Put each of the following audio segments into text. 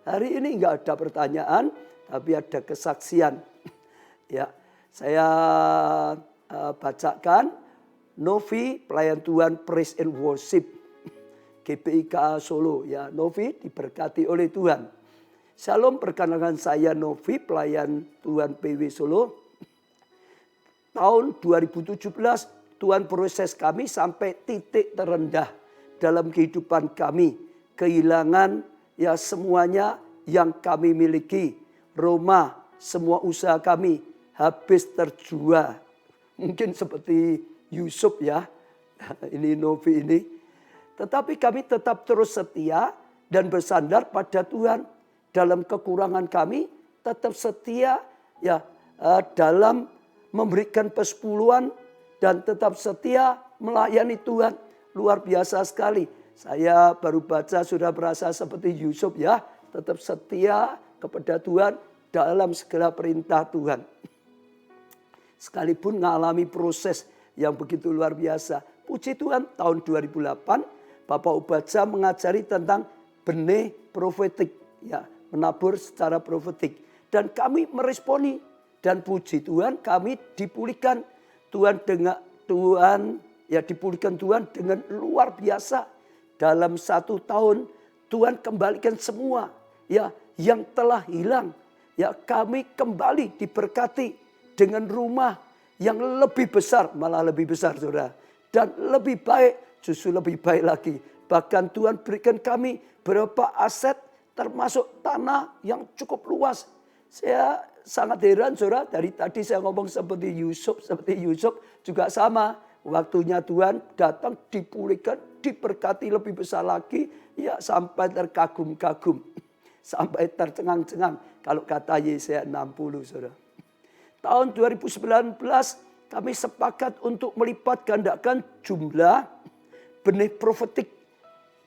Hari ini enggak ada pertanyaan, tapi ada kesaksian. Ya, saya bacakan Novi Pelayan Tuhan Praise and Worship GPIK Solo. Ya, Novi diberkati oleh Tuhan. Shalom, perkenalkan saya Novi Pelayan Tuhan PW Solo. Tahun 2017 Tuhan proses kami sampai titik terendah dalam kehidupan kami. Kehilangan ya semuanya yang kami miliki. Rumah, semua usaha kami habis terjual. Mungkin seperti Yusuf ya. Ini Novi ini. Tetapi kami tetap terus setia dan bersandar pada Tuhan. Dalam kekurangan kami tetap setia ya dalam memberikan persepuluhan dan tetap setia melayani Tuhan. Luar biasa sekali. Saya baru baca sudah merasa seperti Yusuf ya. Tetap setia kepada Tuhan dalam segala perintah Tuhan. Sekalipun mengalami proses yang begitu luar biasa. Puji Tuhan, tahun 2008 Bapak Ubaca mengajari tentang benih profetik. Ya, menabur secara profetik. Dan kami meresponi. Dan puji Tuhan kami dipulihkan dipulihkan Tuhan dengan luar biasa. Dalam 1 tahun Tuhan kembalikan semua ya yang telah hilang. Ya, kami kembali diberkati dengan rumah yang lebih besar, malah lebih besar Saudara. Dan lebih baik, justru lebih baik lagi. Bahkan Tuhan berikan kami beberapa aset termasuk tanah yang cukup luas. Saya sangat heran Saudara, dari tadi saya ngomong seperti Yusuf juga sama. Waktunya Tuhan datang dipulihkan, diberkati lebih besar lagi. Ya sampai terkagum-kagum, sampai tercengang-cengang. Kalau kata Yesaya 60 Saudara. Tahun 2019 kami sepakat untuk melipat gandakan jumlah benih profetik.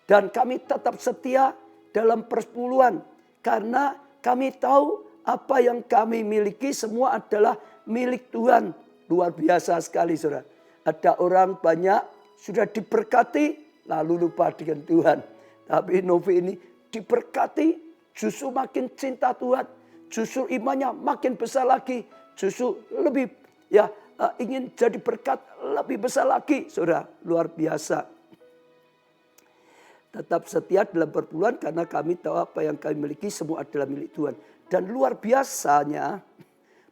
Dan kami tetap setia dalam persepuluhan. Karena kami tahu apa yang kami miliki semua adalah milik Tuhan. Luar biasa sekali Saudara. Ada orang banyak sudah diberkati lalu lupa dengan Tuhan. Tapi Novi ini diberkati justru makin cinta Tuhan. Justru imannya makin besar lagi. Justru lebih ingin jadi berkat lebih besar lagi. Saudara, luar biasa. Tetap setia dalam perpuluhan karena kami tahu apa yang kami miliki semua adalah milik Tuhan. Dan luar biasanya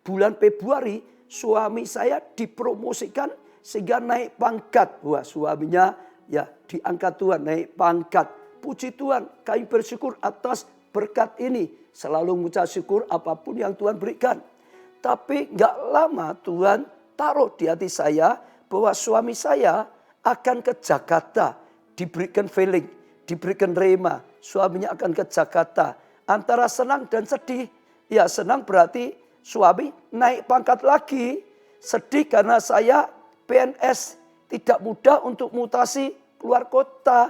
bulan Februari suami saya dipromosikan sehingga naik pangkat. Wah, suaminya ya diangkat Tuhan, naik pangkat. Puji Tuhan, kami bersyukur atas berkat ini. Selalu mengucap syukur apapun yang Tuhan berikan. Tapi gak lama Tuhan taruh di hati saya bahwa suami saya akan ke Jakarta. Diberikan feeling, diberikan rema. Suaminya akan ke Jakarta. Antara senang dan sedih. Ya senang berarti suami naik pangkat lagi. Sedih karena saya PNS tidak mudah untuk mutasi keluar kota.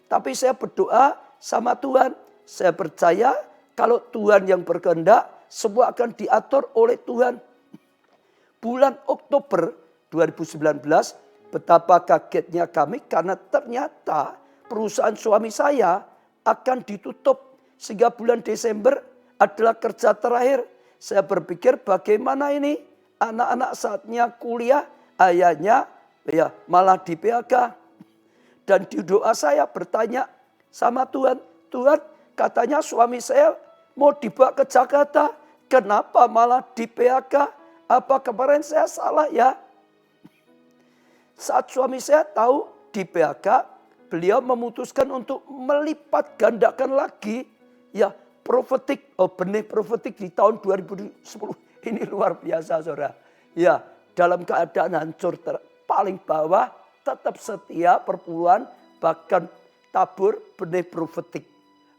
Tapi saya berdoa sama Tuhan. Saya percaya kalau Tuhan yang berkehendak semua akan diatur oleh Tuhan. Bulan Oktober 2019 betapa kagetnya kami karena ternyata perusahaan suami saya akan ditutup. Sehingga bulan Desember adalah kerja terakhir. Saya berpikir bagaimana ini anak-anak saatnya kuliah, ayahnya ya malah di PHK. Dan di doa saya bertanya sama Tuhan, Tuhan katanya suami saya mau dibawa ke Jakarta. Kenapa malah di PHK? Apa kemarin saya salah ya? Saat suami saya tahu di PHK, beliau memutuskan untuk melipat gandakan lagi ya profetik, benih profetik di tahun 2010. Ini luar biasa Saudara. Ya, dalam keadaan hancur paling bawah tetap setia perpuluhan bahkan tabur benih profetik.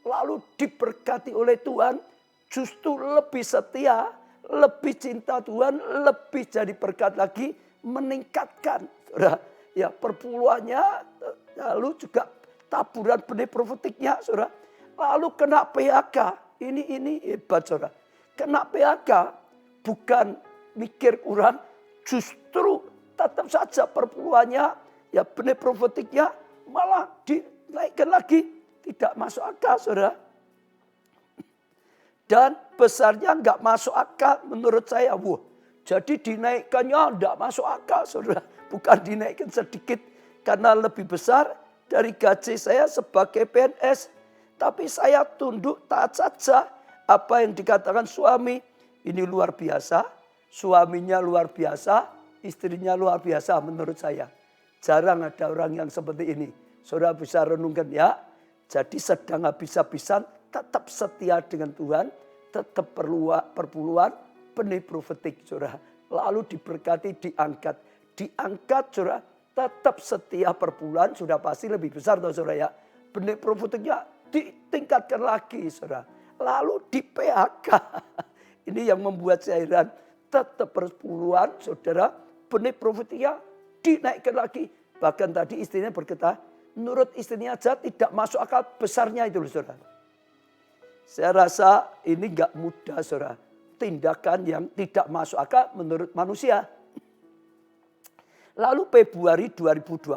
Lalu diberkati oleh Tuhan, justru lebih setia, lebih cinta Tuhan, lebih jadi berkat lagi, meningkatkan. Saudara, ya perpuluhannya, lalu juga taburan benih profetiknya, saudara. Lalu kena PHK, ini hebat saudara. Kena PHK, bukan mikir kurang, justru tetap saja perpuluhannya, ya benih profetiknya malah dinaikkan lagi. Tidak masuk akal saudara. Dan besarnya nggak masuk akal menurut saya. Wah, jadi dinaikkannya nggak masuk akal, saudara. Bukan dinaikkan sedikit karena lebih besar dari gaji saya sebagai PNS. Tapi saya tunduk taat saja apa yang dikatakan suami. Ini luar biasa, suaminya luar biasa, istrinya luar biasa menurut saya. Jarang ada orang yang seperti ini. Saudara bisa renungkan ya. Jadi sedang habis-habisan tetap setia dengan Tuhan, tetap perpuluhan, benih profetik, saudara. Lalu diberkati, diangkat. Diangkat, saudara, tetap setia perpuluhan, sudah pasti lebih besar, saudara ya. Benih profetiknya ditingkatkan lagi, saudara. Lalu di PHK. Ini yang membuat saya heran. Tetap perpuluhan, saudara, benih profetiknya dinaikkan lagi. Bahkan tadi istrinya berkata, menurut istrinya aja tidak masuk akal besarnya itu, saudara. Saya rasa ini gak mudah, saudara. Tindakan yang tidak masuk akal menurut manusia. Lalu Februari 2020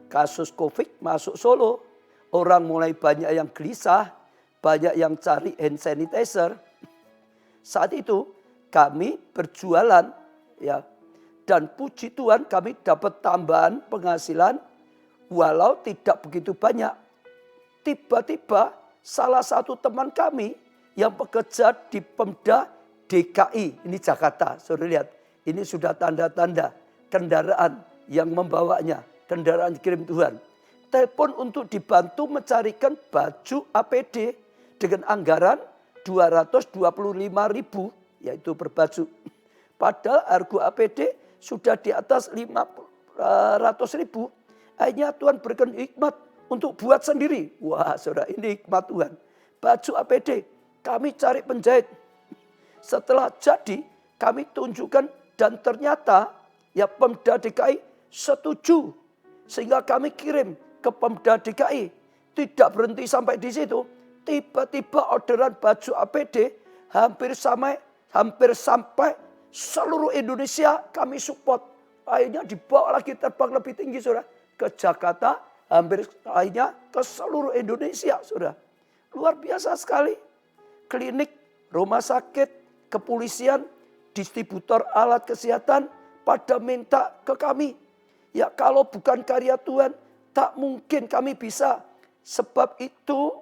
kasus COVID masuk Solo. Orang mulai banyak yang gelisah, banyak yang cari hand sanitizer. Saat itu kami berjualan ya. Dan puji Tuhan kami dapat tambahan penghasilan walau tidak begitu banyak. Tiba-tiba salah satu teman kami yang bekerja di Pemda DKI, ini Jakarta, saudara lihat, ini sudah tanda-tanda kendaraan yang membawanya, kendaraan dikirim Tuhan. Telepon untuk dibantu mencarikan baju APD dengan anggaran 225.000, yaitu per baju. Padahal harga APD sudah di atas 500.000. Akhirnya Tuhan berikan hikmat untuk buat sendiri. Wah, saudara, ini hikmat Tuhan. Baju APD, kami cari penjahit. Setelah jadi, kami tunjukkan dan ternyata ya Pemda DKI setuju. Sehingga kami kirim ke Pemda DKI. Tidak berhenti sampai di situ. Tiba-tiba orderan baju APD hampir sampai seluruh Indonesia kami support. Akhirnya dibawa lagi terbang lebih tinggi, saudara, ke Jakarta. Hampir lainnya ke seluruh Indonesia, saudara. Luar biasa sekali. Klinik, rumah sakit, kepolisian, distributor alat kesehatan pada minta ke kami. Ya kalau bukan karya Tuhan, tak mungkin kami bisa. Sebab itu,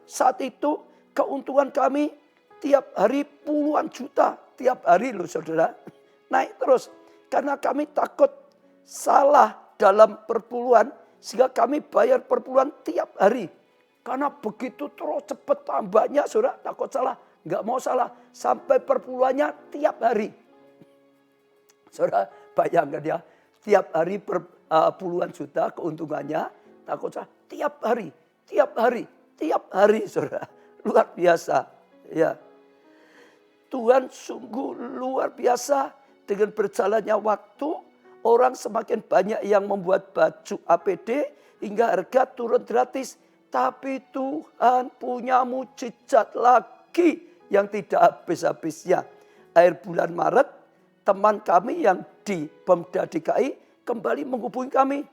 saat itu keuntungan kami tiap hari puluhan juta. Tiap hari loh, saudara. Naik terus. Karena kami takut salah dalam perpuluhan. Sehingga kami bayar perpuluhan tiap hari. Karena begitu terus cepat tambahnya, saudara, takut salah. Nggak mau salah. Sampai perpuluhannya tiap hari. Saudara, bayangkan ya. Tiap hari puluhan juta keuntungannya. Takut salah. Tiap hari, saudara. Luar biasa. Ya. Tuhan sungguh luar biasa. Dengan berjalannya waktu, orang semakin banyak yang membuat baju APD hingga harga turun gratis. Tapi Tuhan punya mujizat lagi yang tidak habis-habisnya. Akhir bulan Maret, teman kami yang di Pemda DKI kembali menghubungi kami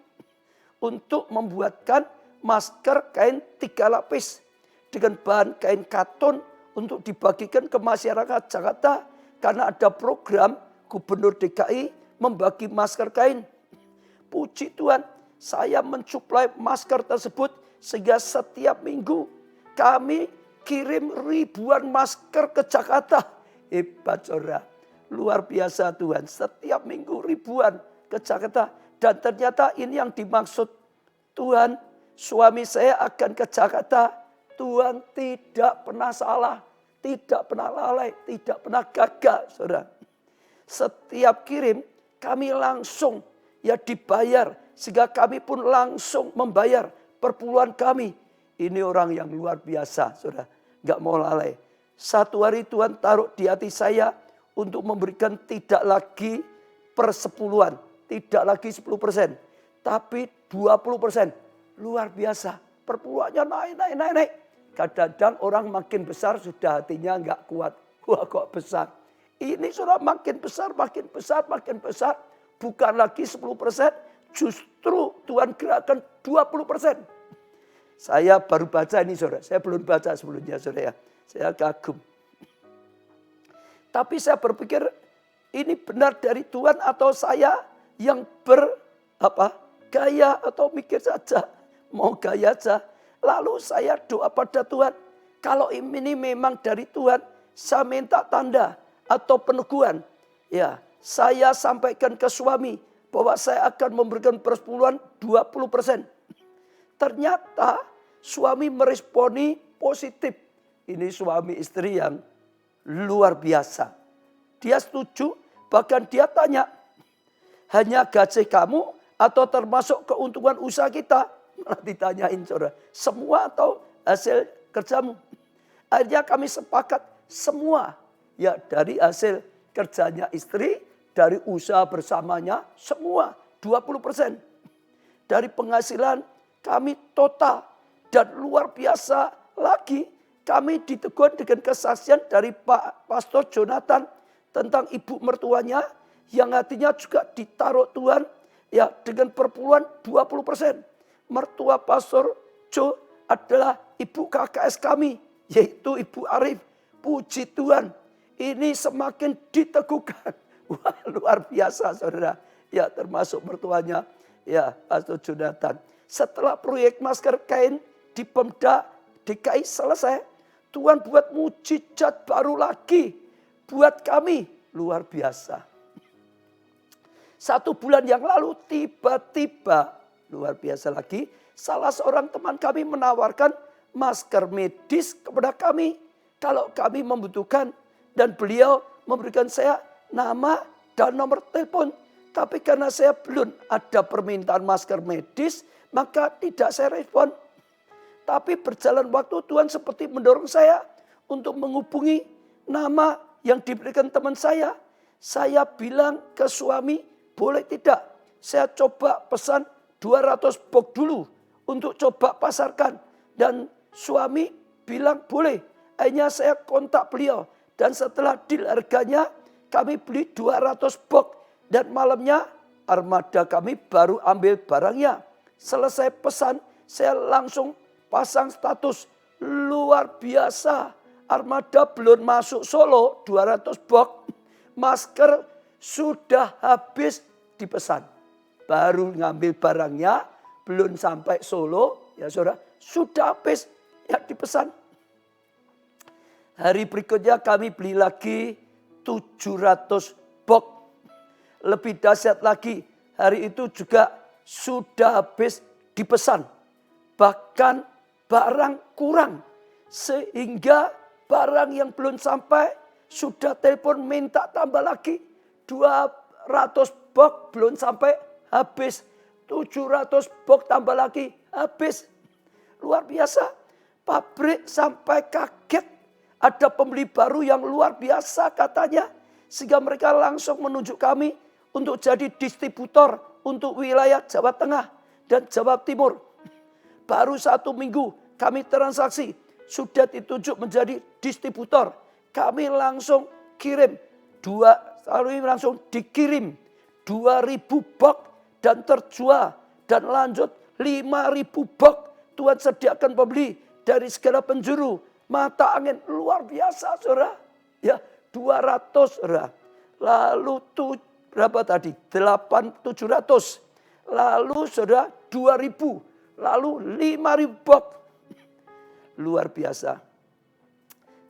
untuk membuatkan masker kain 3 lapis dengan bahan kain katun untuk dibagikan ke masyarakat Jakarta karena ada program Gubernur DKI membagi masker kain. Puji Tuhan, saya mensuplai masker tersebut sehingga setiap minggu kami kirim ribuan masker ke Jakarta. Hebat, saudara. Luar biasa Tuhan. Setiap minggu ribuan ke Jakarta. Dan ternyata ini yang dimaksud Tuhan. Suami saya akan ke Jakarta. Tuhan tidak pernah salah. Tidak pernah lalai. Tidak pernah gagal, saudara. Setiap kirim kami langsung ya dibayar. Sehingga kami pun langsung membayar perpuluhan kami. Ini orang yang luar biasa, saudara. Gak mau lalai. Satu hari Tuhan taruh di hati saya untuk memberikan tidak lagi persepuluhan. Tidak lagi 10%. Tapi 20%. Luar biasa. Perpuluhannya naik. Kadang-kadang orang makin besar sudah hatinya gak kuat. Wah, kok besar. Ini sudah makin besar. Bukan lagi 10%, justru Tuhan gerakkan 20%. Saya baru baca ini, saudara. Saya belum baca sebelumnya, saudara. Saya kagum. Tapi saya berpikir ini benar dari Tuhan atau saya yang gaya atau mikir saja, mau gaya saja. Lalu saya doa pada Tuhan, kalau ini memang dari Tuhan, saya minta tanda atau peneguhan. Ya, saya sampaikan ke suami bahwa saya akan memberikan persepuluhan 20%. Ternyata suami meresponi positif. Ini suami istri yang luar biasa. Dia setuju, bahkan dia tanya, hanya gaji kamu atau termasuk keuntungan usaha kita? Malah ditanyain saudara, semua atau hasil kerjamu? Akhirnya kami sepakat semua. Ya dari hasil kerjanya istri, dari usaha bersamanya, semua 20%. Dari penghasilan kami total. Dan luar biasa lagi, kami ditegur dengan kesaksian dari Pak Pastor Jonathan tentang ibu mertuanya yang hatinya juga ditaruh Tuhan ya dengan perpuluhan 20%. Mertua Pastor Jo adalah ibu KKS kami, yaitu Ibu Arif. Puji Tuhan, ini semakin diteguhkan. Wah, luar biasa saudara. Ya termasuk mertuanya ya Pastor Jonathan. Setelah proyek masker kain di Pemda DKI selesai, Tuhan buat mujizat baru lagi buat kami. Luar biasa. 1 bulan yang lalu tiba-tiba, luar biasa lagi, salah seorang teman kami menawarkan masker medis kepada kami. Kalau kami membutuhkan, dan beliau memberikan saya nama dan nomor telepon. Tapi karena saya belum ada permintaan masker medis, maka tidak saya respon. Tapi berjalan waktu Tuhan seperti mendorong saya untuk menghubungi nama yang diberikan teman saya. Saya bilang ke suami, boleh tidak saya coba pesan 200 box dulu untuk coba pasarkan. Dan suami bilang boleh. Akhirnya saya kontak beliau. Dan setelah deal harganya kami beli 200 box. Dan malamnya armada kami baru ambil barangnya. Selesai pesan saya langsung pasang status. Luar biasa. Armada belum masuk Solo 200 box. Masker sudah habis dipesan. Baru ngambil barangnya, belum sampai Solo, ya saudara, sudah habis ya dipesan. Hari berikutnya kami beli lagi 700 box. Lebih dahsyat lagi, hari itu juga sudah habis dipesan. Bahkan barang kurang. Sehingga barang yang belum sampai sudah telepon minta tambah lagi. 200 box belum sampai habis. 700 box tambah lagi habis. Luar biasa. Pabrik sampai kaget. Ada pembeli baru yang luar biasa katanya. Sehingga mereka langsung menunjuk kami untuk jadi distributor untuk wilayah Jawa Tengah dan Jawa Timur. Baru 1 minggu kami transaksi. Sudah ditunjuk menjadi distributor. Kami langsung kirim. Langsung dikirim 2.000 box dan terjual. Dan lanjut 5.000 box. Tuhan sediakan pembeli dari segala penjuru. Mata angin luar biasa saudara. Ya 200 saudara. Lalu berapa tadi? 700. Lalu saudara 2.000. Lalu 5.000 box. Luar biasa.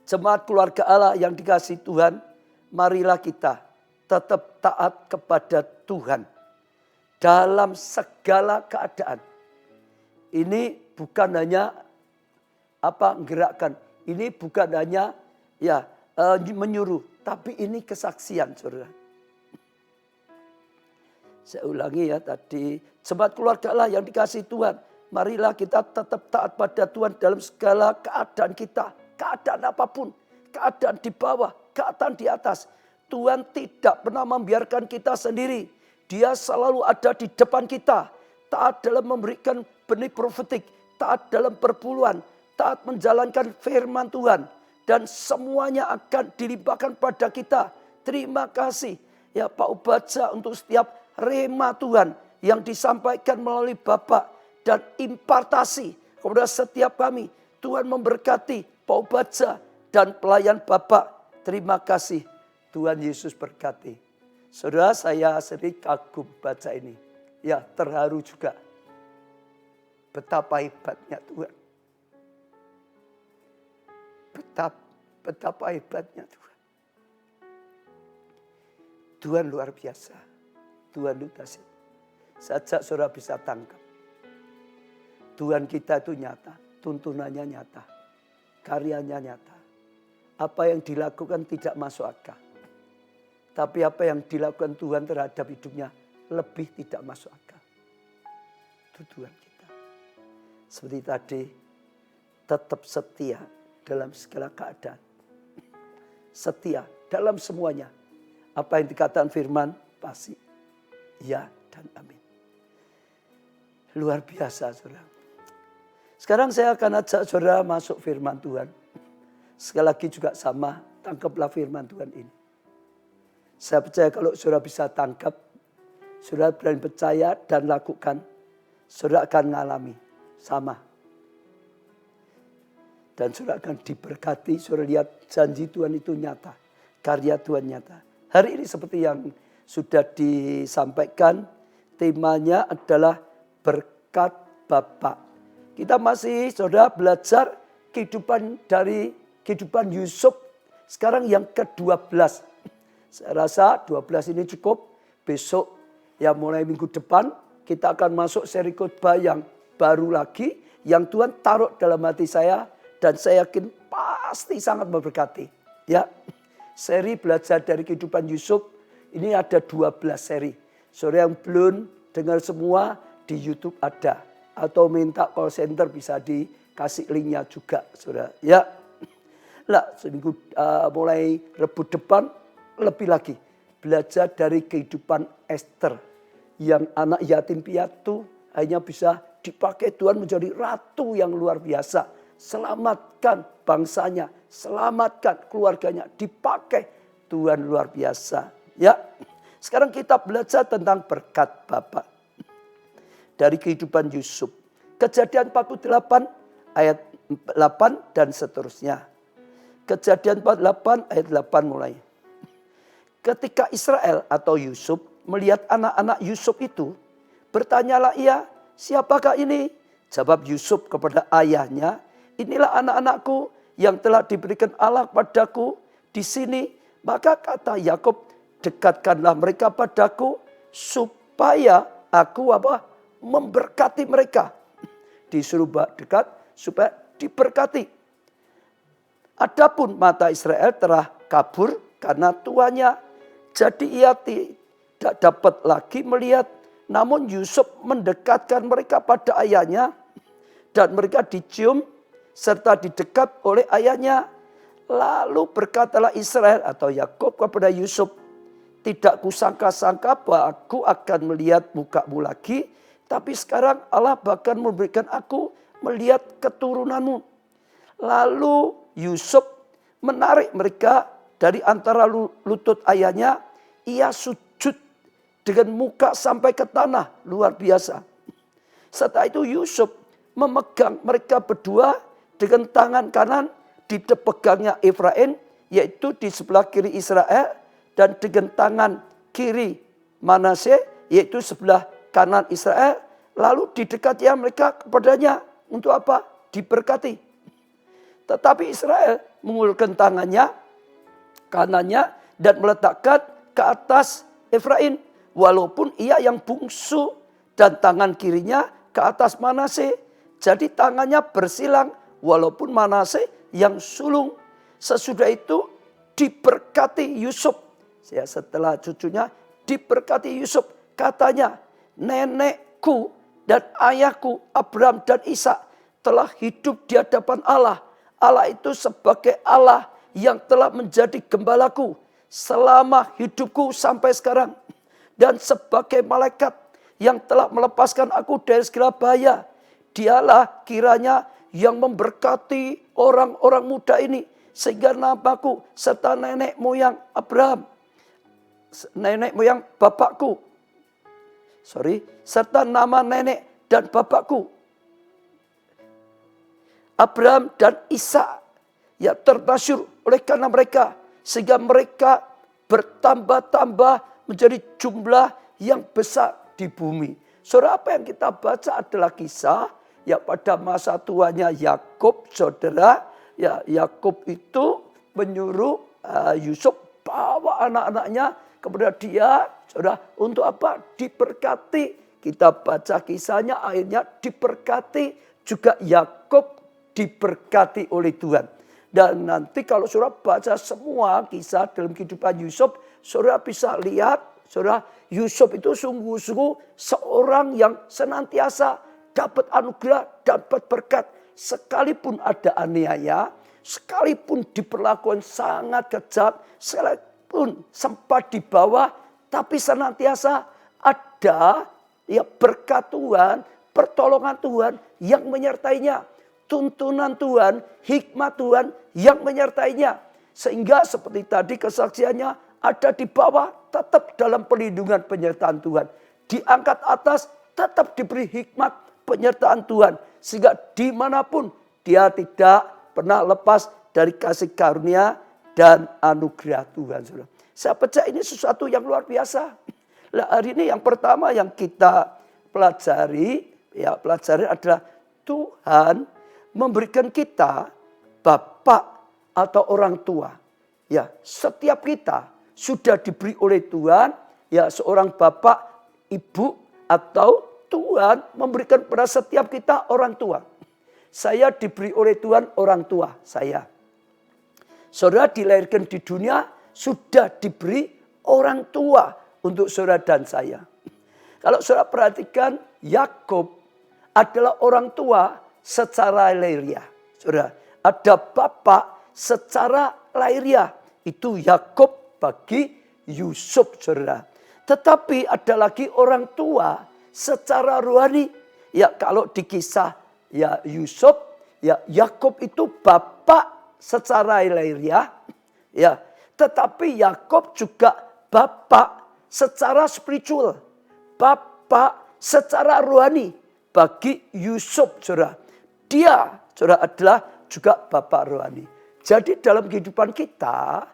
Jemaat keluarga Allah yang dikasihi Tuhan. Marilah kita tetap taat kepada Tuhan. Dalam segala keadaan. Ini bukan hanya menggerakkan. Ini bukan hanya menyuruh. Tapi ini kesaksian saudara. Saya ulangi ya tadi. Jemaat keluarga Allah yang dikasihi Tuhan. Marilah kita tetap taat pada Tuhan dalam segala keadaan kita. Keadaan apapun. Keadaan di bawah. Keadaan di atas. Tuhan tidak pernah membiarkan kita sendiri. Dia selalu ada di depan kita. Taat dalam memberikan benih profetik. Taat dalam perpuluhan. Taat menjalankan firman Tuhan. Dan semuanya akan dilimpahkan pada kita. Terima kasih. Ya Pak Ubaca untuk setiap rema Tuhan. Yang disampaikan melalui Bapak. Dan impartasi kepada setiap kami. Tuhan memberkati Pak Ubaca dan pelayan Bapak. Terima kasih. Tuhan Yesus berkati. Saudara, saya sering kagum baca ini. Ya, terharu juga. Betapa hebatnya Tuhan. Betapa hebatnya Tuhan. Tuhan luar biasa. Tuhan itu dahsyat. Sajak saudara bisa tangkap. Tuhan kita itu nyata. Tuntunannya nyata. Karyanya nyata. Apa yang dilakukan tidak masuk akal. Tapi apa yang dilakukan Tuhan terhadap hidupnya lebih tidak masuk akal. Itu Tuhan kita. Seperti tadi, tetap setia dalam segala keadaan. Setia dalam semuanya. Apa yang dikatakan firman pasti ya dan amin. Luar biasa saudara. Sekarang saya akan ajak saudara masuk firman Tuhan. Sekali lagi juga sama, tangkaplah firman Tuhan ini. Saya percaya kalau saudara bisa tangkap, saudara berani percaya dan lakukan, saudara akan mengalami sama. Dan saudara akan diberkati, saudara lihat janji Tuhan itu nyata, karya Tuhan nyata. Hari ini seperti yang sudah disampaikan, temanya adalah berkat Bapa. Kita masih saudara belajar kehidupan Yusuf, sekarang yang ke-12. Saya rasa 12 ini cukup. Besok ya mulai minggu depan kita akan masuk seri khotbah yang baru lagi. Yang Tuhan taruh dalam hati saya. Dan saya yakin pasti sangat memberkati. Ya, seri belajar dari kehidupan Yusuf. Ini ada 12 seri. Saudara yang belum dengar semua di YouTube ada. Atau minta call center bisa dikasih linknya juga. Saudara. Ya, lah seminggu mulai Rabu depan. Lebih lagi, belajar dari kehidupan Esther. Yang anak yatim piatu hanya bisa dipakai Tuhan menjadi ratu yang luar biasa. Selamatkan bangsanya, selamatkan keluarganya, dipakai Tuhan luar biasa. Ya, sekarang kita belajar tentang berkat Bapa. Dari kehidupan Yusuf. Kejadian 48 ayat 8 dan seterusnya. Kejadian 48 ayat 8 mulai. Ketika Israel atau Yusuf melihat anak-anak Yusuf itu, bertanyalah ia, siapakah ini? Jawab Yusuf kepada ayahnya, inilah anak-anakku yang telah diberikan Allah padaku di sini. Maka kata Yakub, dekatkanlah mereka padaku supaya aku memberkati mereka. Disuruh dekat supaya diberkati. Adapun mata Israel telah kabur karena tuannya. Jadi ia tidak dapat lagi melihat. Namun Yusuf mendekatkan mereka pada ayahnya. Dan mereka dicium serta didekat oleh ayahnya. Lalu berkatalah Israel atau Yakub kepada Yusuf. Tidak kusangka-sangka bahwa aku akan melihat mukamu lagi. Tapi sekarang Allah bahkan memberikan aku melihat keturunanmu. Lalu Yusuf menarik mereka dari antara lutut ayahnya, ia sujud dengan muka sampai ke tanah. Luar biasa. Setelah itu Yusuf memegang mereka berdua dengan tangan kanan di pegangnya Efraim, yaitu di sebelah kiri Israel. Dan dengan tangan kiri Manasye, yaitu sebelah kanan Israel. Lalu didekati mereka kepadanya. Untuk apa? Diberkati. Tetapi Israel mengulurkan tangannya kanannya dan meletakkan ke atas Efraim. Walaupun ia yang bungsu dan tangan kirinya ke atas Manasye. Jadi tangannya bersilang walaupun Manasye yang sulung. Sesudah itu diberkati Yusuf. Setelah cucunya diberkati Yusuf. Katanya, nenekku dan ayahku Abraham dan Ishak telah hidup di hadapan Allah. Allah itu sebagai Allah yang telah menjadi gembalaku selama hidupku sampai sekarang. Dan sebagai malaikat yang telah melepaskan aku dari segala bahaya. Dialah kiranya yang memberkati orang-orang muda ini. Sehingga namaku serta nenek moyang Abraham. Nenek moyang bapakku. Serta nama nenek dan bapakku. Abraham dan Ishak. Ya termasyhur oleh karena mereka. Sehingga mereka bertambah-tambah menjadi jumlah yang besar di bumi. Saudara, apa yang kita baca adalah kisah ya pada masa tuanya Yakub, saudara. Ya, Yakub itu menyuruh Yusuf bawa anak-anaknya kepada dia, saudara, untuk apa? Diberkati. Kita baca kisahnya, akhirnya diberkati. Juga Yakub diberkati oleh Tuhan. Dan nanti kalau saudara baca semua kisah dalam kehidupan Yusuf, saudara bisa lihat, saudara, Yusuf itu sungguh-sungguh seorang yang senantiasa dapat anugerah, dapat berkat. Sekalipun ada aniaya, sekalipun diperlakukan sangat kejam, sekalipun sempat di bawah, tapi senantiasa ada ya berkat Tuhan, pertolongan Tuhan yang menyertainya. Tuntunan Tuhan, hikmat Tuhan yang menyertainya. Sehingga seperti tadi kesaksiannya, ada di bawah tetap dalam perlindungan penyertaan Tuhan. Diangkat atas tetap diberi hikmat penyertaan Tuhan. Sehingga dimanapun dia tidak pernah lepas dari kasih karunia dan anugerah Tuhan. Saya percaya ini sesuatu yang luar biasa. Nah, hari ini yang pertama yang kita pelajari adalah Tuhan memberikan kita bapak atau orang tua. Ya, setiap kita sudah diberi oleh Tuhan, ya seorang bapak, ibu atau Tuhan memberikan pada setiap kita orang tua. Saya diberi oleh Tuhan orang tua saya. Saudara dilahirkan di dunia sudah diberi orang tua untuk saudara dan saya. Kalau saudara perhatikan, Yakub adalah orang tua secara lahiriah. Saudara, ada bapak secara lahiriah. Itu Yakub bagi Yusuf, saudara. Tetapi ada lagi orang tua secara rohani. Ya, kalau di kisah ya Yusuf, ya Yakub itu bapak secara lahiriah. Ya, tetapi Yakub juga bapak secara spiritual. Bapak secara rohani bagi Yusuf, saudara. Dia, saudara, adalah juga bapak rohani. Jadi dalam kehidupan kita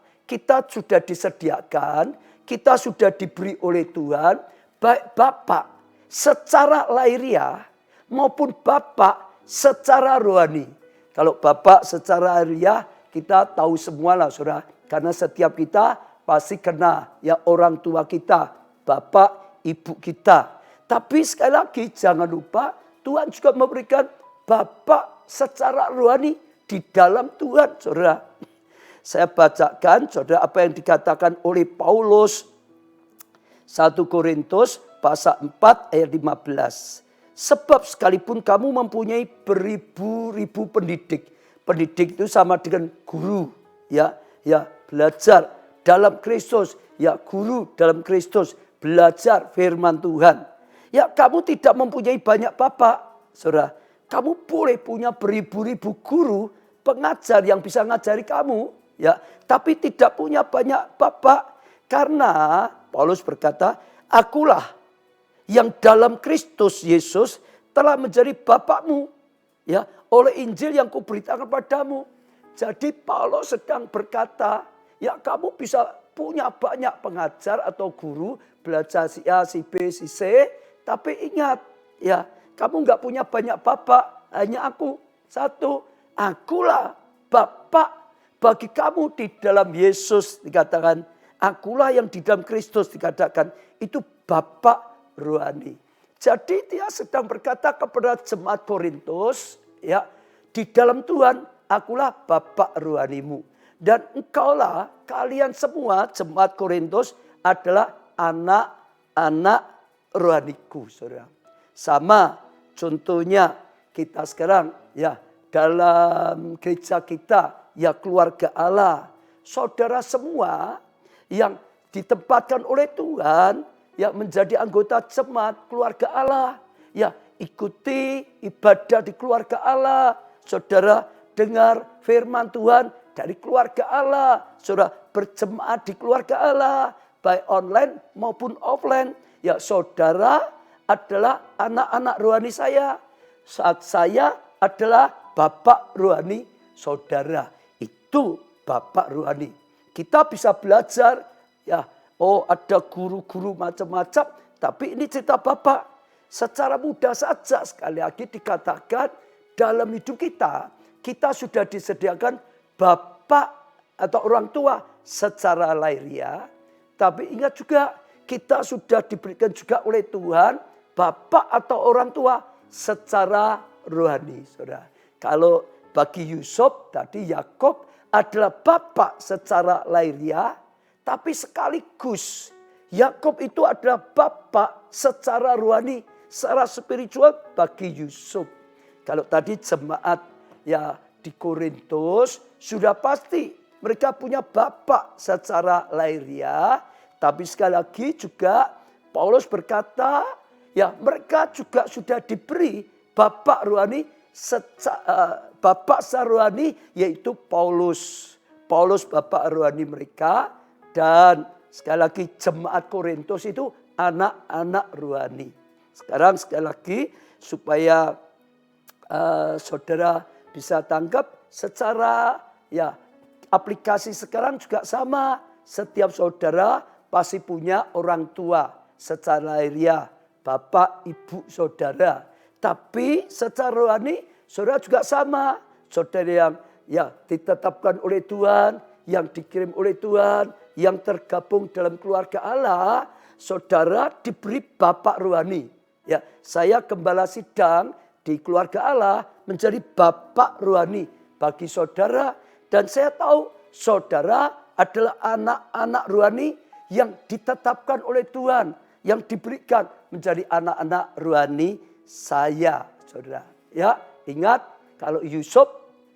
sudah disediakan, kita sudah diberi oleh Tuhan, baik bapak secara lahiriah maupun bapak secara rohani. Kalau bapak secara lahiriah kita tahu semua lah, saudara. Karena setiap kita pasti kena ya orang tua kita, bapak, ibu kita. Tapi sekali lagi jangan lupa Tuhan juga memberikan bapak secara rohani di dalam Tuhan, saudara. Saya bacakan, saudara, apa yang dikatakan oleh Paulus 1 Korintus pasal 4 ayat 15. Sebab sekalipun kamu mempunyai beribu-ribu pendidik. Pendidik itu sama dengan guru, ya belajar dalam Kristus, ya guru dalam Kristus, belajar firman Tuhan. Ya kamu tidak mempunyai banyak bapak, saudara. Kamu boleh punya beribu-ribu guru, pengajar yang bisa ngajari kamu, ya, tapi tidak punya banyak bapak. Karena Paulus berkata, akulah yang dalam Kristus Yesus telah menjadi bapakmu, ya, oleh Injil yang kuberitakan padamu. Jadi Paulus sedang berkata, ya kamu bisa punya banyak pengajar atau guru, belajar si A, si B, si C, tapi ingat, ya kamu nggak punya banyak bapak, hanya aku satu. Akulah bapak bagi kamu di dalam Yesus, dikatakan. Akulah yang di dalam Kristus, dikatakan. Itu bapak rohani. Jadi dia sedang berkata kepada jemaat Korintus, ya di dalam Tuhan akulah bapak rohanimu. Dan engkaulah, kalian semua jemaat Korintus adalah anak-anak rohaniku, saudara. Sama contohnya kita sekarang, ya dalam gereja kita, ya keluarga Allah. Saudara semua yang ditempatkan oleh Tuhan, ya menjadi anggota jemaat keluarga Allah. Ya ikuti ibadah di keluarga Allah. Saudara dengar firman Tuhan dari keluarga Allah. Saudara berjemaat di keluarga Allah, baik online maupun offline. Ya saudara adalah anak-anak rohani saya. Saat saya adalah bapak rohani saudara. Itu bapak rohani. Kita bisa belajar Ya, oh ada guru-guru macam-macam, tapi ini cerita Bapak. Secara mudah saja sekali lagi dikatakan dalam hidup kita, kita sudah disediakan bapak atau orang tua secara lahiriah. Tapi ingat juga kita sudah diberikan juga oleh Tuhan bapak atau orang tua secara rohani. Saudara. Kalau bagi Yusuf tadi Yakub adalah bapak secara lahiriah, tapi sekaligus Yakub itu adalah bapak secara rohani, secara spiritual bagi Yusuf. Kalau tadi jemaat ya di Korintus sudah pasti mereka punya bapak secara lahiriah, tapi sekali lagi juga Paulus berkata ya mereka juga sudah diberi bapak rohani, bapak secara rohani yaitu Paulus. Paulus bapak rohani mereka, dan sekali lagi jemaat Korintus itu anak-anak rohani. Sekarang sekali lagi supaya saudara bisa tangkap secara ya aplikasi sekarang juga sama. Setiap saudara pasti punya orang tua secara lahiriah, bapak, ibu, saudara. Tapi secara rohani saudara juga sama. Saudara yang ya ditetapkan oleh Tuhan, yang dikirim oleh Tuhan, yang tergabung dalam keluarga Allah, saudara diberi bapak rohani. Ya, saya gembala sidang di keluarga Allah menjadi bapak rohani bagi saudara, dan saya tahu saudara adalah anak-anak rohani yang ditetapkan oleh Tuhan, yang diberikan menjadi anak-anak rohani saya, saudara. Ya, ingat kalau Yusuf,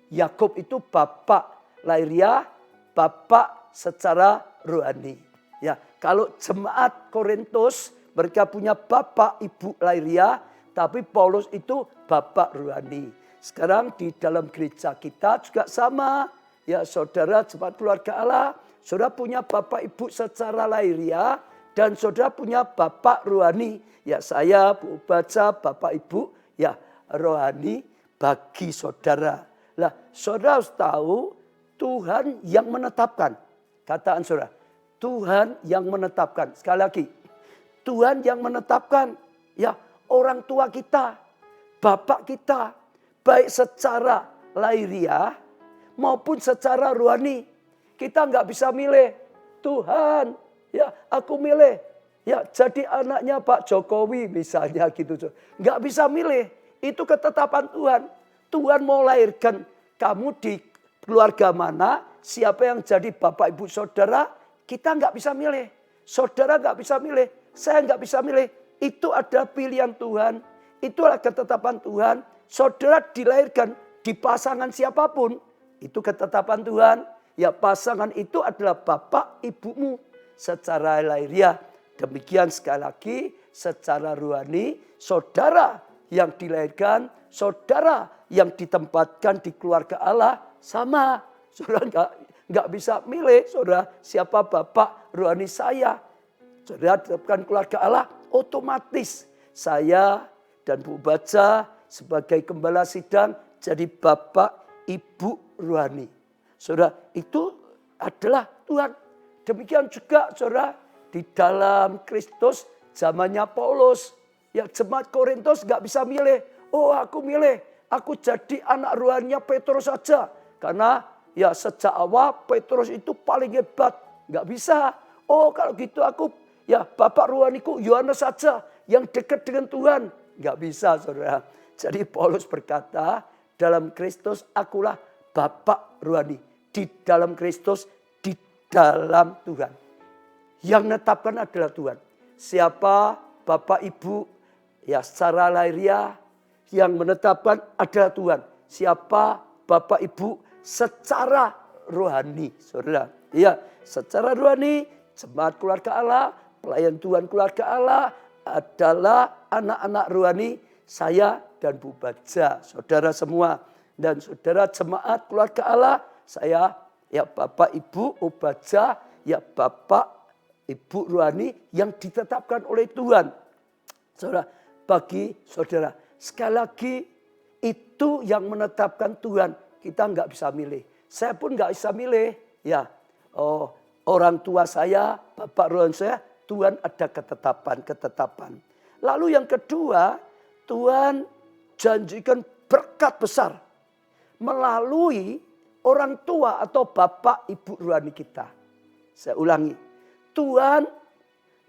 Yakub itu bapak lahiriah, bapak secara rohani. Ya, kalau jemaat Korintus mereka punya bapak ibu lahiriah, tapi Paulus itu bapak rohani. Sekarang di dalam gereja kita juga sama. Ya saudara jemaat keluarga Allah, saudara punya bapak ibu secara lahiriah, dan saudara punya bapak rohani. Ya saya baca bapak ibu ya rohani bagi saudara. Lah saudara harus tahu Tuhan yang menetapkan. Kataan saudara, Tuhan yang menetapkan. Sekali lagi, Tuhan yang menetapkan ya orang tua kita, bapak kita, baik secara lahiriah maupun secara rohani. Kita nggak bisa milih. Tuhan, ya aku milih ya jadi anaknya Pak Jokowi misalnya gitu. Nggak bisa milih. Itu ketetapan Tuhan. Tuhan mau lahirkan kamu di keluarga mana, siapa yang jadi bapak ibu saudara, kita nggak bisa milih. Saudara nggak bisa milih. Saya nggak bisa milih. Itu adalah pilihan Tuhan. Itulah ketetapan Tuhan. Saudara dilahirkan di pasangan siapapun. Itu ketetapan Tuhan. Ya pasangan itu adalah bapak ibumu secara lahiriah. Demikian sekali lagi secara rohani. Saudara yang dilahirkan. Saudara yang ditempatkan di keluarga Allah. Sama. Saudara nggak bisa milih. Saudara siapa bapak rohani saya. Saudara tetapkan keluarga Allah, otomatis saya dan Bu Baca sebagai gembala sidang jadi bapak ibu rohani. Saudara, itu adalah Tuhan. Demikian juga saudara di dalam Kristus zamannya Paulus. Ya jemaat Korintus gak bisa milih. Oh aku milih, aku jadi anak rohaninya Petrus saja. Karena ya sejak awal Petrus itu paling hebat. Gak bisa. Oh kalau gitu aku ya bapak rohaniku Yohanes saja yang dekat dengan Tuhan. Enggak bisa saudara. Jadi Paulus berkata dalam Kristus akulah bapak rohani. Di dalam Kristus, di dalam Tuhan. Yang menetapkan adalah Tuhan. Siapa bapak ibu ya secara lahiriah yang menetapkan adalah Tuhan. Siapa bapak ibu secara rohani. Saudara. Ya secara rohani jemaat keluarga Allah, pelayan Tuhan keluarga Allah adalah anak-anak rohani saya dan Bu Baja, saudara semua. Dan saudara jemaat keluarga Allah, saya ya Bapak Ibu Baja, ya Bapak Ibu rohani yang ditetapkan oleh Tuhan. Saudara, bagi saudara, sekali lagi itu yang menetapkan Tuhan. Kita nggak bisa milih. Saya pun nggak bisa milih. Ya, orang tua saya, bapak rohani saya, Tuhan ada ketetapan. Lalu yang kedua, Tuhan janjikan berkat besar melalui orang tua atau bapak ibu rohani kita. Saya ulangi, Tuhan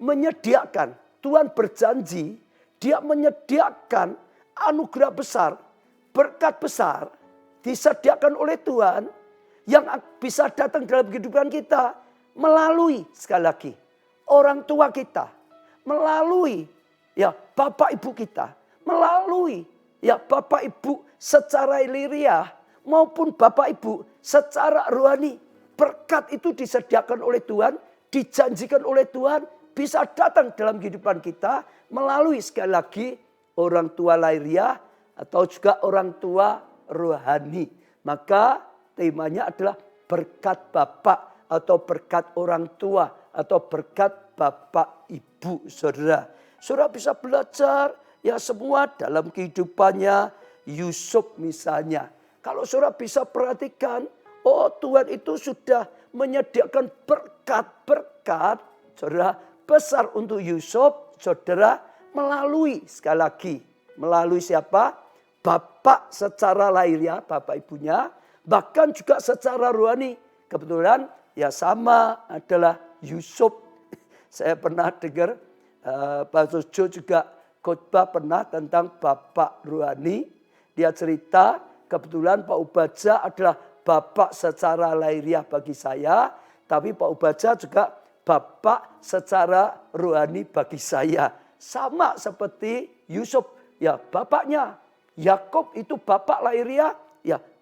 menyediakan, Tuhan berjanji, Dia menyediakan anugerah besar, berkat besar disediakan oleh Tuhan yang bisa datang dalam kehidupan kita melalui, sekali lagi, orang tua kita, melalui bapak ibu kita, melalui bapak ibu secara iliriah maupun bapak ibu secara rohani. Berkat itu disediakan oleh Tuhan, dijanjikan oleh Tuhan, bisa datang dalam kehidupan kita melalui, sekali lagi, orang tua lahiriah atau juga orang tua rohani. Maka temanya adalah berkat bapak atau berkat orang tua atau berkat bapak ibu saudara. Saudara bisa belajar semua dalam kehidupannya Yusuf misalnya. Kalau saudara bisa perhatikan, Tuhan itu sudah menyediakan berkat-berkat saudara besar untuk Yusuf, saudara, melalui, sekali lagi, melalui siapa? Bapak secara lahiriah, bapak ibunya, bahkan juga secara rohani. Kebetulan sama adalah Yusuf. Saya pernah dengar Pastor Jo juga khotbah pernah tentang bapak rohani. Dia cerita kebetulan Pak Ubaja adalah bapak secara lahiriah bagi saya, tapi Pak Ubaja juga bapak secara rohani bagi saya. Sama seperti Yusuf, bapaknya. Yakub itu bapak lahiriah,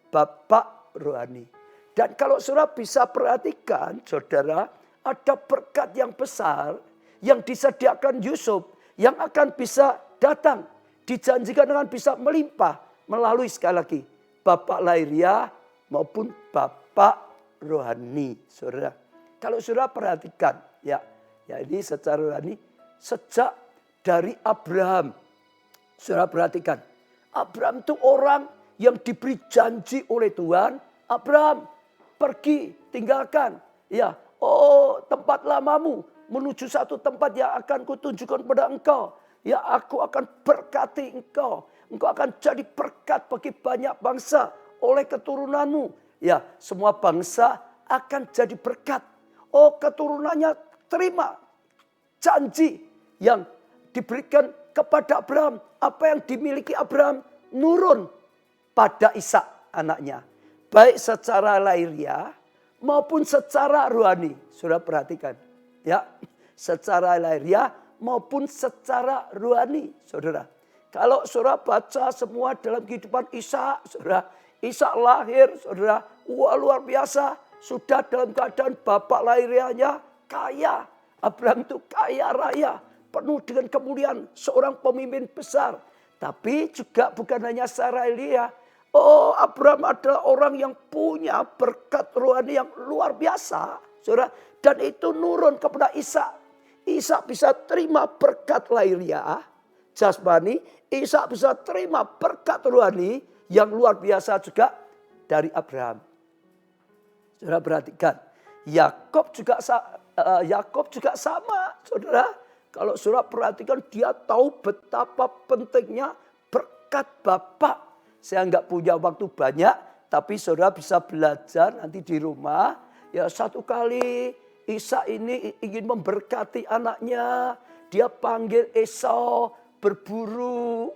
bapak rohani. Dan kalau saudara bisa perhatikan, saudara, ada berkat yang besar yang disediakan Yusuf yang akan bisa datang, dijanjikan akan bisa melimpah melalui, sekali lagi, bapak lahiriah maupun bapak rohani, saudara. Kalau saudara perhatikan, ini secara rohani sejak dari Abraham. Saudara perhatikan, Abraham itu orang yang diberi janji oleh Tuhan. Abraham, pergi, tinggalkan. Tempat lamamu menuju satu tempat yang akan kutunjukkan kepada engkau. Aku akan berkati engkau. Engkau akan jadi berkat bagi banyak bangsa oleh keturunanmu. Semua bangsa akan jadi berkat. Keturunannya terima janji yang diberikan kepada Abraham. Apa yang dimiliki Abraham nurun pada Ishak anaknya. Baik secara lahiriah maupun secara rohani. Saudara perhatikan. Secara lahiriah maupun secara rohani. Saudara. Kalau saudara baca semua dalam kehidupan Ishak. Saudara. Ishak lahir. Saudara. Luar biasa. Sudah dalam keadaan bapak lahiriahnya kaya. Abraham itu kaya raya. Penuh dengan kemuliaan. Seorang pemimpin besar. Tapi juga bukan hanya secara lahiriah. Abraham adalah orang yang punya berkat rohani yang luar biasa. Saudara. Dan itu nurun kepada Ishak. Ishak bisa terima berkat lahiriah. Jasmani. Ishak bisa terima berkat rohani yang luar biasa juga dari Abraham. Saudara perhatikan, Yakub juga sama, saudara. Kalau saudara perhatikan, dia tahu betapa pentingnya berkat bapak. Saya nggak punya waktu banyak, tapi saudara bisa belajar nanti di rumah. Satu kali Ishak ini ingin memberkati anaknya, dia panggil Esau berburu,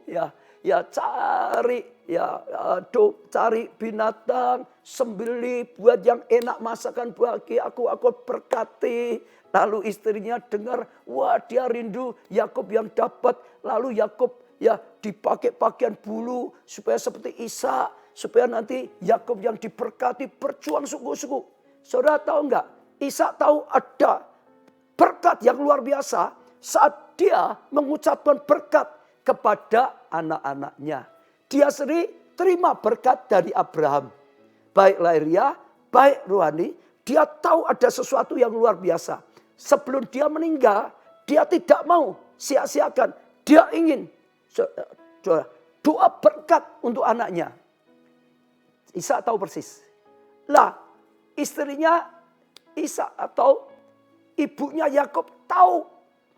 cari binatang, sembelih, buat yang enak masakan bagi aku berkati. Lalu istrinya dengar, wah dia rindu Yakub yang dapat. Lalu Yakub dipakai pakaian bulu supaya seperti Ishak, supaya nanti Yakub yang diberkati, berjuang sungguh-sungguh. Saudara tahu enggak? Ishak tahu ada berkat yang luar biasa saat dia mengucapkan berkat kepada anak-anaknya. Dia sendiri terima berkat dari Abraham. Baik lahiriah, baik rohani. Dia tahu ada sesuatu yang luar biasa. Sebelum dia meninggal, dia tidak mau sia-siakan. Dia ingin doa berkat untuk anaknya. Ishak tahu persis. Istrinya Ishak atau ibunya Yakub tahu,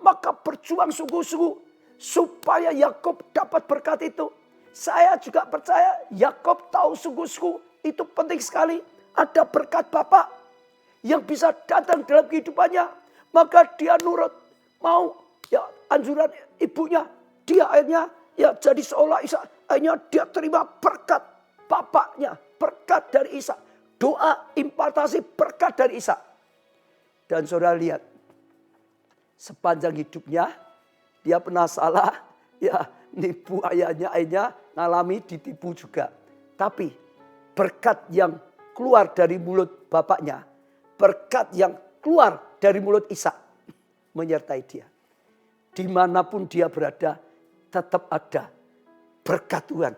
maka berjuang sungguh-sungguh supaya Yakub dapat berkat itu. Saya juga percaya Yakub tahu sungguh-sungguh itu penting sekali. Ada berkat Bapak yang bisa datang dalam kehidupannya. Maka dia nurut, mau ya anjuran ibunya. Dia akhirnya ya jadi seolah Ishak. Akhirnya dia terima berkat bapaknya, berkat dari Ishak. Doa impartasi berkat dari Ishak. Dan saudara lihat, sepanjang hidupnya dia pernah salah, ya nipu ayahnya, akhirnya ngalami ditipu juga. Tapi berkat yang keluar dari mulut bapaknya, berkat yang keluar dari mulut Ishak menyertai dia. Dimanapun dia berada, tetap ada berkat Tuhan.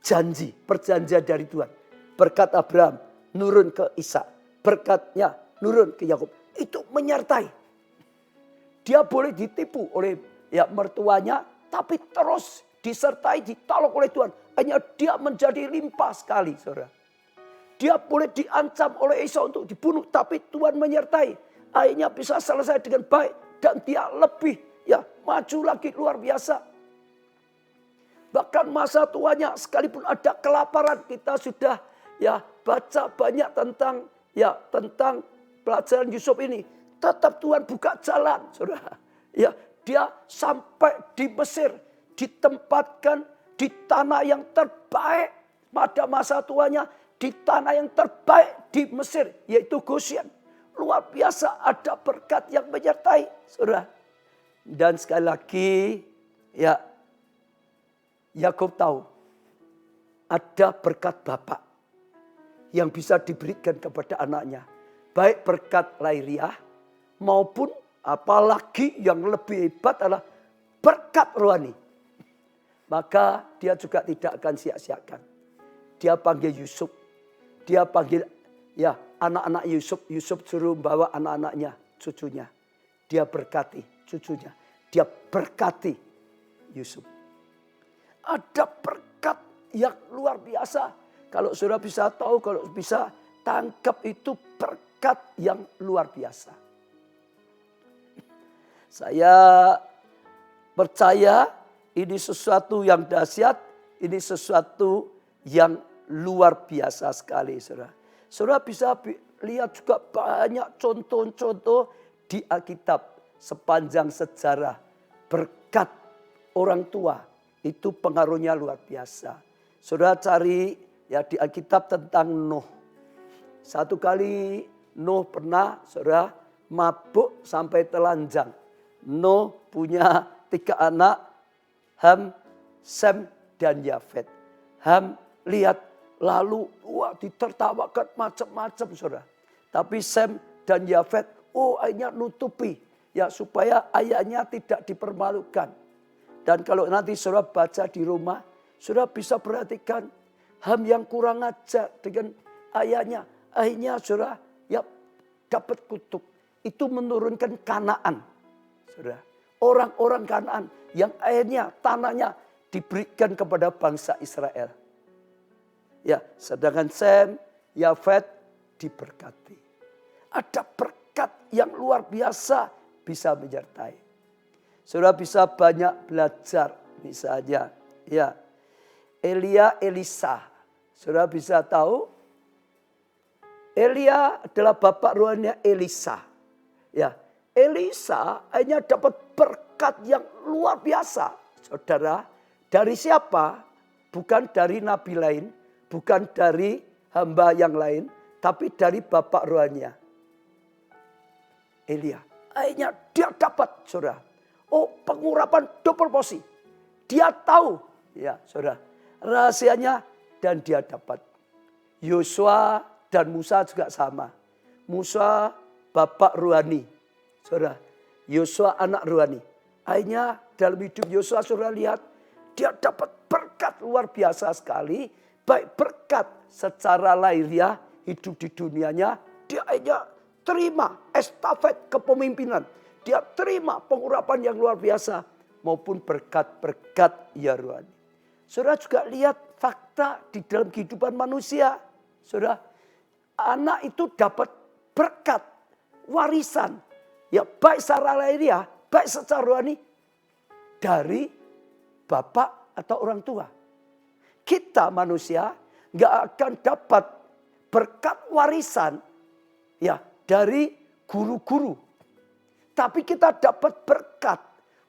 Janji, perjanjian dari Tuhan. Berkat Abraham nurun ke Ishak, berkatnya nurun ke Yakub. Itu menyertai. Dia boleh ditipu oleh ya mertuanya, tapi terus disertai, ditolong oleh Tuhan. Hanya dia menjadi limpah sekali, saudara. Dia boleh diancam oleh Esau untuk dibunuh, tapi Tuhan menyertai. Akhirnya bisa selesai dengan baik dan dia lebih ya maju lagi luar biasa. Bahkan masa tuanya sekalipun ada kelaparan, kita sudah ya baca banyak tentang pelajaran Yusuf ini. Tetap Tuhan buka jalan, saudara. Ya, dia sampai di Mesir, ditempatkan di tanah yang terbaik pada masa tuanya, di tanah yang terbaik di Mesir, yaitu Goshen. Luar biasa, ada berkat yang menyertai, saudara. Dan sekali lagi, ya Yakub tahu ada berkat Bapak yang bisa diberikan kepada anaknya. Baik berkat lahiriah maupun apalagi yang lebih hebat adalah berkat rohani. Maka dia juga tidak akan sia-siakan. Dia panggil Yusuf. Dia panggil ya anak-anak Yusuf. Yusuf suruh bawa anak-anaknya, cucunya. Dia berkati cucunya. Dia berkati Yusuf. Ada berkat yang luar biasa. Kalau saudara bisa tahu, kalau bisa tangkap itu berkat yang luar biasa. Saya percaya ini sesuatu yang dahsyat, ini sesuatu yang luar biasa sekali, saudara. Saudara bisa lihat juga banyak contoh-contoh di Alkitab sepanjang sejarah. Berkat orang tua itu pengaruhnya luar biasa. Saudara cari ya di Alkitab tentang Nuh. Satu kali Nuh pernah, saudara, mabuk sampai telanjang. Nuh punya 3 anak, Ham, Sem, dan Yafet. Ham lihat lalu wah ditertawakan macam-macam, saudara. Tapi Sem dan Yafet, akhirnya nutupi ya supaya ayahnya tidak dipermalukan. Dan kalau nanti saudara baca di rumah, saudara bisa perhatikan Ham yang kurang ajar dengan ayahnya. Akhirnya saudara ya dapat kutuk. Itu menurunkan Kanaan. Saudara, orang-orang Kanaan yang akhirnya tanahnya diberikan kepada bangsa Israel. Ya, sedangkan Sem, Yafet diberkati. Ada berkat yang luar biasa bisa menyertai. Saudara bisa banyak belajar misalnya ya Elia, Elisa. Saudara bisa tahu Elia adalah bapak rohani Elisa. Ya, Elisa hanya dapat berkat yang luar biasa. Saudara, dari siapa? Bukan dari nabi lain, bukan dari hamba yang lain, tapi dari bapak rohani Elia. Akhirnya dia dapat, saudara. Pengurapan double porsi. Dia tahu, ya saudara, rahasianya dan dia dapat. Yosua dan Musa juga sama. Musa bapak rohani, saudara. Yosua anak rohani. Akhirnya dalam hidup Yosua saudara lihat, dia dapat berkat luar biasa sekali. Baik berkat secara lahiriah, hidup di dunianya, dia akhirnya terima estafet kepemimpinan. Dia terima pengurapan yang luar biasa maupun berkat-berkat ya rohani. Saudara juga lihat fakta di dalam kehidupan manusia. Saudara, anak itu dapat berkat warisan. Ya baik secara lahiriah, baik secara rohani dari bapak atau orang tua. Kita manusia nggak akan dapat berkat warisan ya dari guru-guru. Tapi kita dapat berkat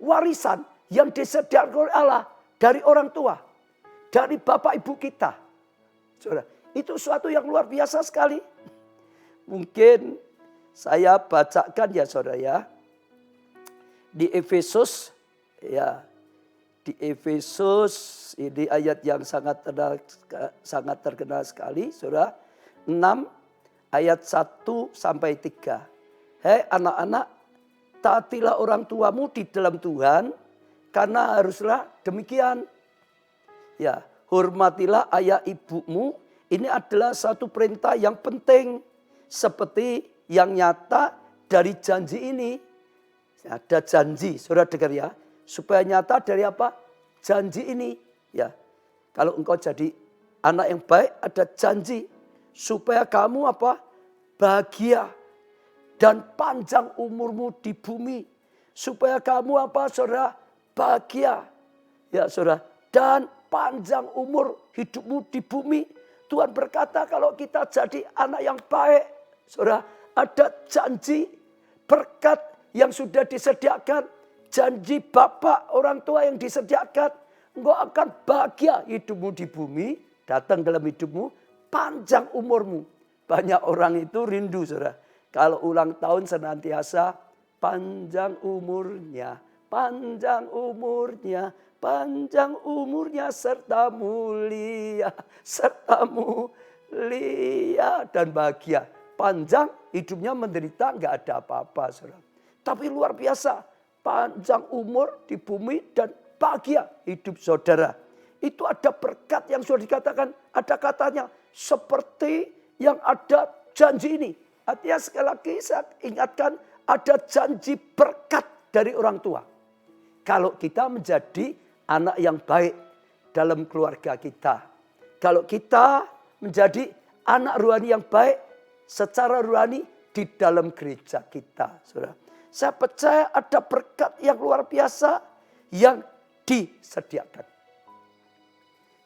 warisan yang disediakan oleh Allah dari orang tua. Dari bapak ibu kita. Saudara, itu suatu yang luar biasa sekali. Mungkin saya bacakan ya saudara ya. Di Efesus ya. Di Efesus ini ayat yang sangat terkenal sekali saudara. 6 ayat 1 sampai 3. Hei anak-anak, taatilah orang tuamu di dalam Tuhan karena haruslah demikian. Ya, hormatilah ayah ibumu. Ini adalah satu perintah yang penting. Seperti yang nyata dari janji ini. Ada janji, saudara dengar ya. Supaya nyata dari apa? Janji ini. Ya, kalau engkau jadi anak yang baik, ada janji. Supaya kamu apa? Bahagia. Dan panjang umurmu di bumi. Supaya kamu apa saudara? Bahagia. Ya saudara. Dan panjang umur hidupmu di bumi. Tuhan berkata kalau kita jadi anak yang baik. Saudara, ada janji berkat yang sudah disediakan. Janji bapak orang tua yang disediakan. Engkau akan bahagia hidupmu di bumi. Datang dalam hidupmu. Panjang umurmu. Banyak orang itu rindu saudara. Kalau ulang tahun senantiasa panjang umurnya. Panjang umurnya. Panjang umurnya serta mulia. Serta mulia dan bahagia. Panjang hidupnya menderita nggak ada apa-apa saudara. Tapi luar biasa. Panjang umur di bumi dan bahagia hidup saudara. Itu ada berkat yang sudah dikatakan. Ada katanya seperti yang ada janji ini. Artinya sekali lagi saya ingatkan ada janji berkat dari orang tua. Kalau kita menjadi anak yang baik dalam keluarga kita. Kalau kita menjadi anak rohani yang baik secara rohani di dalam gereja kita. Saudara. Saya percaya ada berkat yang luar biasa yang disediakan.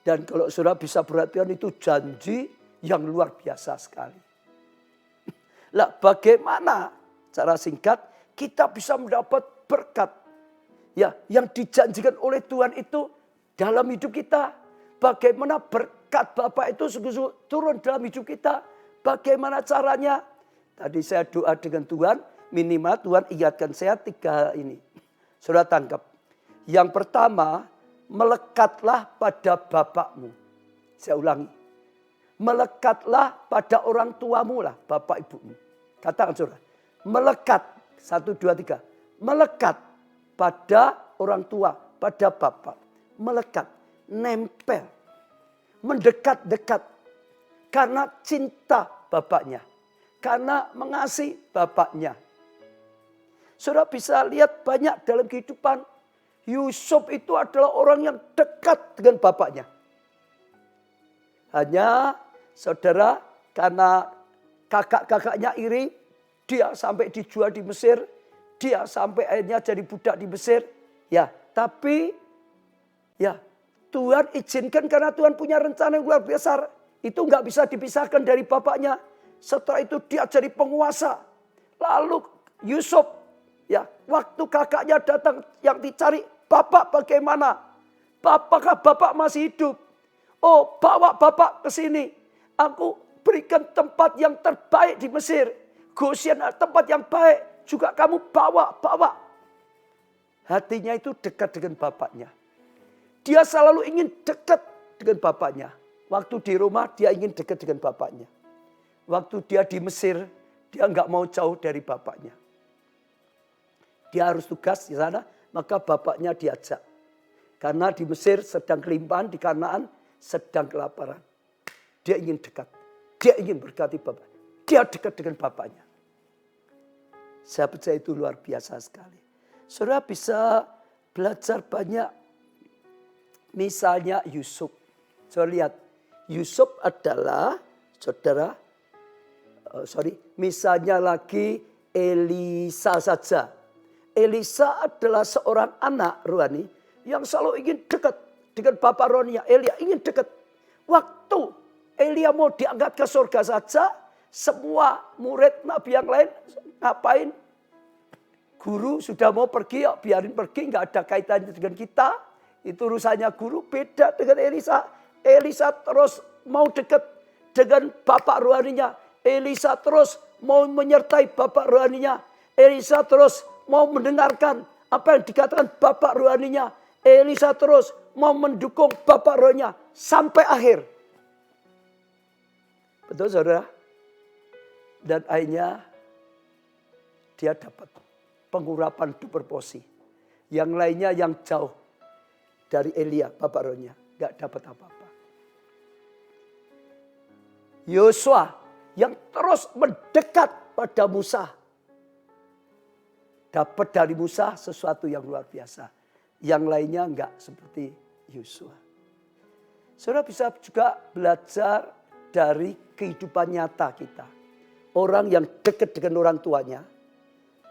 Dan kalau saudara bisa perhatikan itu janji yang luar biasa sekali. Lah bagaimana cara singkat kita bisa mendapat berkat ya yang dijanjikan oleh Tuhan itu dalam hidup kita. Bagaimana berkat Bapak itu sungguh turun dalam hidup kita. Bagaimana caranya? Tadi saya doa dengan Tuhan, minimal Tuhan ingatkan saya 3 hal ini. Saudara tangkap. Yang pertama, melekatlah pada bapakmu. Saya ulangi. Melekatlah pada orang tuamu lah, bapak ibumu. Katakan saudara. Melekat. 1, 2, 3. Melekat pada orang tua, pada bapak. Melekat. Nempel. Mendekat-dekat. Karena cinta bapaknya. Karena mengasihi bapaknya. Saudara bisa lihat banyak dalam kehidupan. Yusuf itu adalah orang yang dekat dengan bapaknya. Hanya saudara karena kakak-kakaknya iri. Dia sampai dijual di Mesir. Dia sampai akhirnya jadi budak di Mesir. Ya, tapi ya Tuhan izinkan karena Tuhan punya rencana yang luar biasa. Itu nggak bisa dipisahkan dari bapaknya. Setelah itu dia jadi penguasa. Lalu Yusuf, ya waktu kakaknya datang yang dicari, bapak bagaimana? Apakah bapak masih hidup? Oh, bawa bapak ke sini. Aku berikan tempat yang terbaik di Mesir. Goshen tempat yang baik. Juga kamu bawa. Hatinya itu dekat dengan bapaknya. Dia selalu ingin dekat dengan bapaknya. Waktu di rumah dia ingin dekat dengan bapaknya. Waktu dia di Mesir, dia nggak mau jauh dari bapaknya. Dia harus tugas di sana, maka bapaknya diajak. Karena di Mesir sedang kelimpahan, di Kanaan sedang kelaparan. Dia ingin dekat. Dia ingin berkati bapak. Dia dekat dengan bapaknya. Saya percaya itu luar biasa sekali. Saudara bisa belajar banyak. Misalnya Yusuf. Saudara lihat. Yusuf adalah misalnya lagi Elisa saja. Elisa adalah seorang anak rohani yang selalu ingin dekat dengan bapak rohaninya. Elia ingin dekat. Waktu Elia mau diangkat ke surga saja, semua murid nabi yang lain ngapain? Guru sudah mau pergi, ya biarin pergi, nggak ada kaitannya dengan kita. Itu urusannya guru, beda dengan Elisa. Elisa terus mau dekat dengan bapak rohaninya. Elisa terus mau menyertai bapak rohaninya. Elisa terus mau mendengarkan apa yang dikatakan bapak rohaninya. Elisa terus mau mendukung bapak rohaninya sampai akhir. Betul saudara? Dan akhirnya dia dapat pengurapan tuberkulosis. Yang lainnya yang jauh dari Elia, bapak rohnya, gak dapat apa-apa. Yosua yang terus mendekat pada Musa, dapat dari Musa sesuatu yang luar biasa. Yang lainnya enggak seperti Yosua. Saudara bisa juga belajar dari kehidupan nyata kita. Orang yang dekat dengan orang tuanya,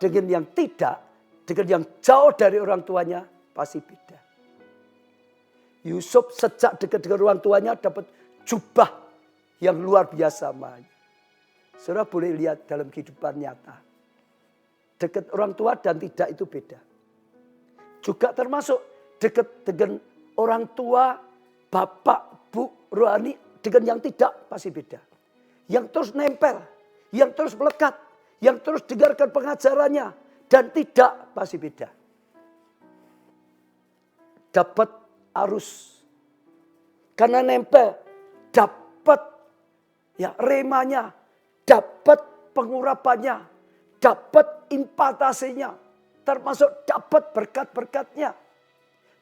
dengan yang tidak, dengan yang jauh dari orang tuanya, pasti beda. Yusuf sejak dekat dengan orang tuanya dapat jubah yang luar biasa. Saudara boleh lihat dalam kehidupan nyata. Dekat orang tua dan tidak itu beda. Juga termasuk dekat dengan orang tua, bapak, bu, rohani, dengan yang tidak pasti beda. Yang terus nempel, yang terus melekat, yang terus dengarkan pengajarannya, dan tidak pasti beda. Dapat arus, karena nempel, dapat ya remanya, dapat pengurapannya, dapat impartasinya, termasuk dapat berkat-berkatnya,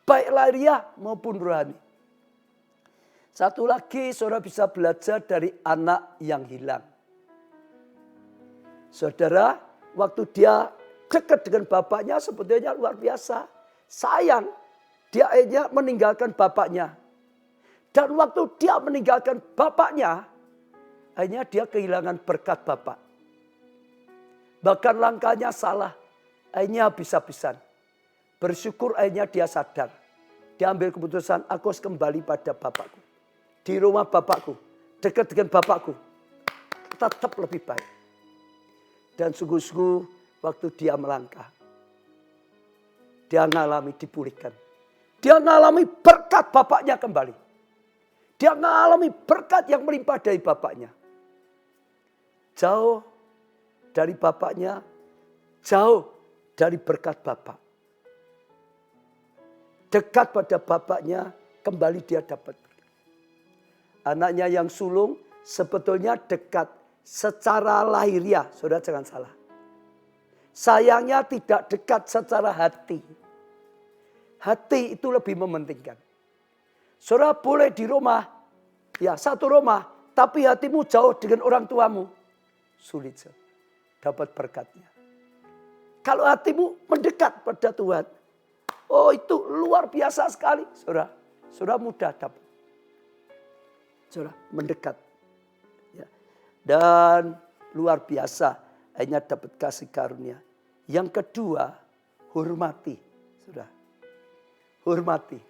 baik lahiriah maupun rohani. Satu lagi saudara bisa belajar dari anak yang hilang. Saudara, waktu dia dekat dengan bapaknya sebetulnya luar biasa. Sayang, dia akhirnya meninggalkan bapaknya. Dan waktu dia meninggalkan bapaknya, akhirnya dia kehilangan berkat bapak. Bahkan langkahnya salah, akhirnya habis-habisan. Bersyukur akhirnya dia sadar. Dia ambil keputusan, aku harus kembali pada bapakku. Di rumah bapakku, dekat dengan bapakku, tetap lebih baik. Dan sungguh-sungguh waktu dia melangkah, dia mengalami dipulihkan. Dia mengalami berkat bapaknya kembali. Dia mengalami berkat yang melimpah dari bapaknya. Jauh dari bapaknya, jauh dari berkat bapak. Dekat pada bapaknya, kembali dia dapat. Anaknya yang sulung sebetulnya dekat secara lahiriah. Saudara jangan salah. Sayangnya tidak dekat secara hati. Hati itu lebih mementingkan. Saudara boleh di rumah, ya satu rumah, tapi hatimu jauh dengan orang tuamu. Sulit dapat berkatnya. Kalau hatimu mendekat pada Tuhan, oh itu luar biasa sekali. Saudara mudah dapat. Saudara mendekat. Ya. Dan luar biasa hanya dapat kasih karunia. Yang kedua, hormati. Saudara. Hormati.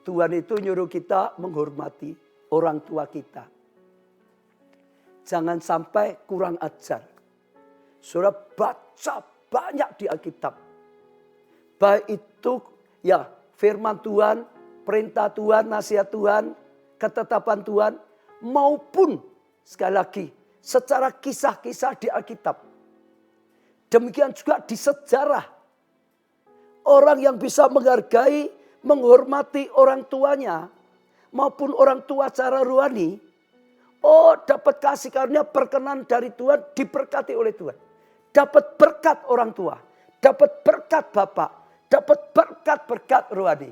Tuhan itu nyuruh kita menghormati orang tua kita. Jangan sampai kurang ajar. Saudara baca banyak di Alkitab. Baik itu ya firman Tuhan, perintah Tuhan, nasihat Tuhan, ketetapan Tuhan, maupun sekali lagi secara kisah-kisah di Alkitab. Demikian juga di sejarah. Orang yang bisa menghargai, menghormati orang tuanya, maupun orang tua secara rohani, oh dapat kasih karunia perkenan dari Tuhan, diberkati oleh Tuhan. Dapat berkat orang tua, dapat berkat bapak, dapat berkat-berkat rohani.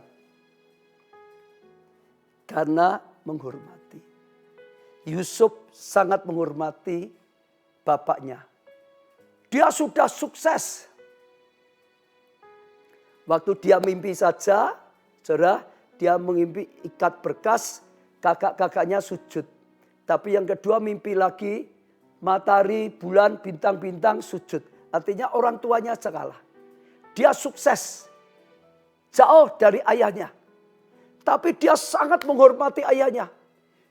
Karena menghormati. Yusuf sangat menghormati bapaknya. Dia sudah sukses. Waktu dia mimpi saja, saudara, dia mengimpi ikat berkas, kakak-kakaknya sujud. Tapi yang kedua mimpi lagi, matahari, bulan, bintang-bintang sujud. Artinya orang tuanya kalah. Dia sukses. Jauh dari ayahnya. Tapi dia sangat menghormati ayahnya.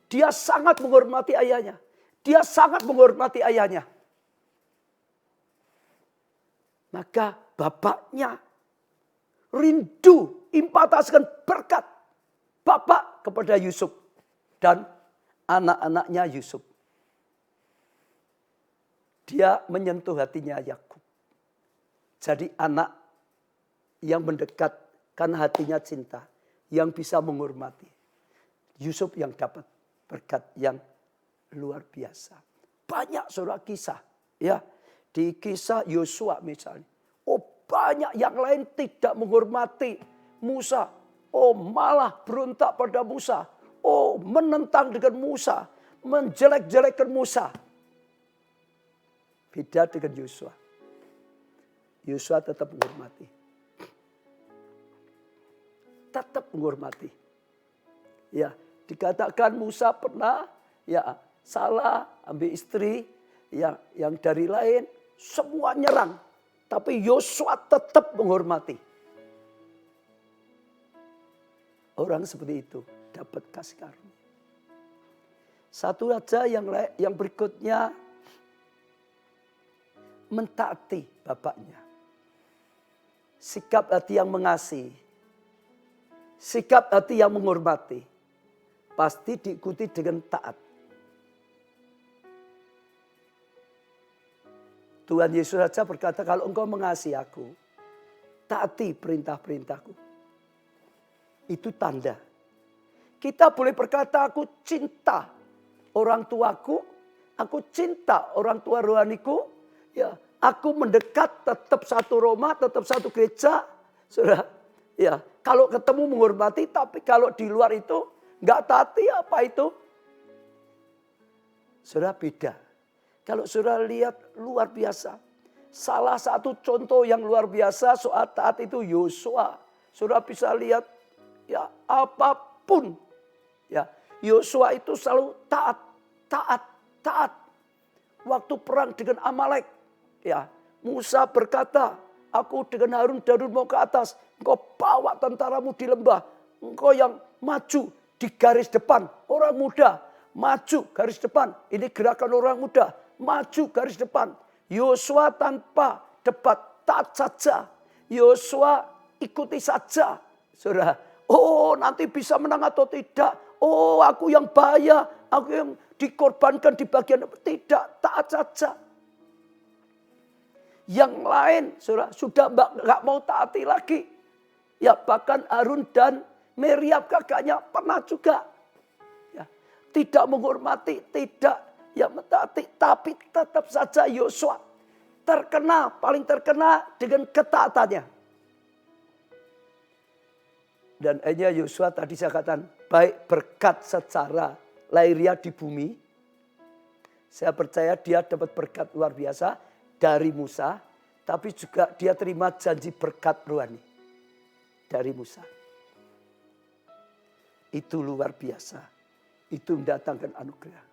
Dia sangat menghormati ayahnya. Dia sangat menghormati ayahnya. Maka bapaknya rindu impatasikan berkat bapak kepada Yusuf dan anak-anaknya Yusuf. Dia menyentuh hatinya Yakub. Jadi anak yang mendekatkan hatinya cinta, yang bisa menghormati. Yusuf yang dapat berkat yang luar biasa. Banyak saudara kisah, ya. Di kisah Yosua misalnya. Oh, banyak yang lain tidak menghormati Musa. Oh, malah berontak pada Musa. Oh, menentang dengan Musa, menjelek-jelekkan Musa. Beda dengan Yosua. Yosua tetap menghormati. Tetap menghormati. Ya, dikatakan Musa pernah ya salah ambil istri yang dari lain, semua nyerang. Tapi Yosua tetap menghormati. Orang seperti itu dapat kasih karunia. Satu aja yang berikutnya, mentaati bapaknya. Sikap hati yang mengasihi. Sikap hati yang menghormati. Pasti diikuti dengan taat. Tuhan Yesus saja berkata, kalau engkau mengasihi aku, taati perintah-perintahku. Itu tanda. Kita boleh berkata, aku cinta orang tuaku, aku cinta orang tua rohaniku, ya, aku mendekat tetap satu Roma, tetap satu gereja. Saudara, ya, kalau ketemu menghormati, tapi kalau di luar itu nggak taati, apa itu? Saudara, beda. Kalau saudara lihat luar biasa. Salah satu contoh yang luar biasa soal taat itu Yosua. Saudara bisa lihat ya apapun. Ya, Yosua itu selalu taat. Waktu perang dengan Amalek. Ya, Musa berkata, aku dengan Harun mau ke atas. Engkau bawa tentaramu di lembah. Engkau yang maju di garis depan. Orang muda maju garis depan. Ini gerakan orang muda. Maju garis depan. Yosua tanpa debat, taat saja. Yosua ikuti saja. Saudara, oh nanti bisa menang atau tidak. Oh aku yang bahaya, aku yang dikorbankan di bagian. Tidak, taat saja. Yang lain saudara, sudah nggak mau taati lagi. Ya bahkan Harun dan Meriam kakaknya pernah juga. Ya, tidak menghormati, tidak ya mentaati, tapi tetap saja Yosua paling terkena dengan ketaatannya. Dan akhirnya Yosua tadi saya katakan baik berkat secara lahiriah di bumi. Saya percaya dia dapat berkat luar biasa dari Musa, tapi juga dia terima janji berkat rohani dari Musa. Itu luar biasa. Itu mendatangkan anugerah.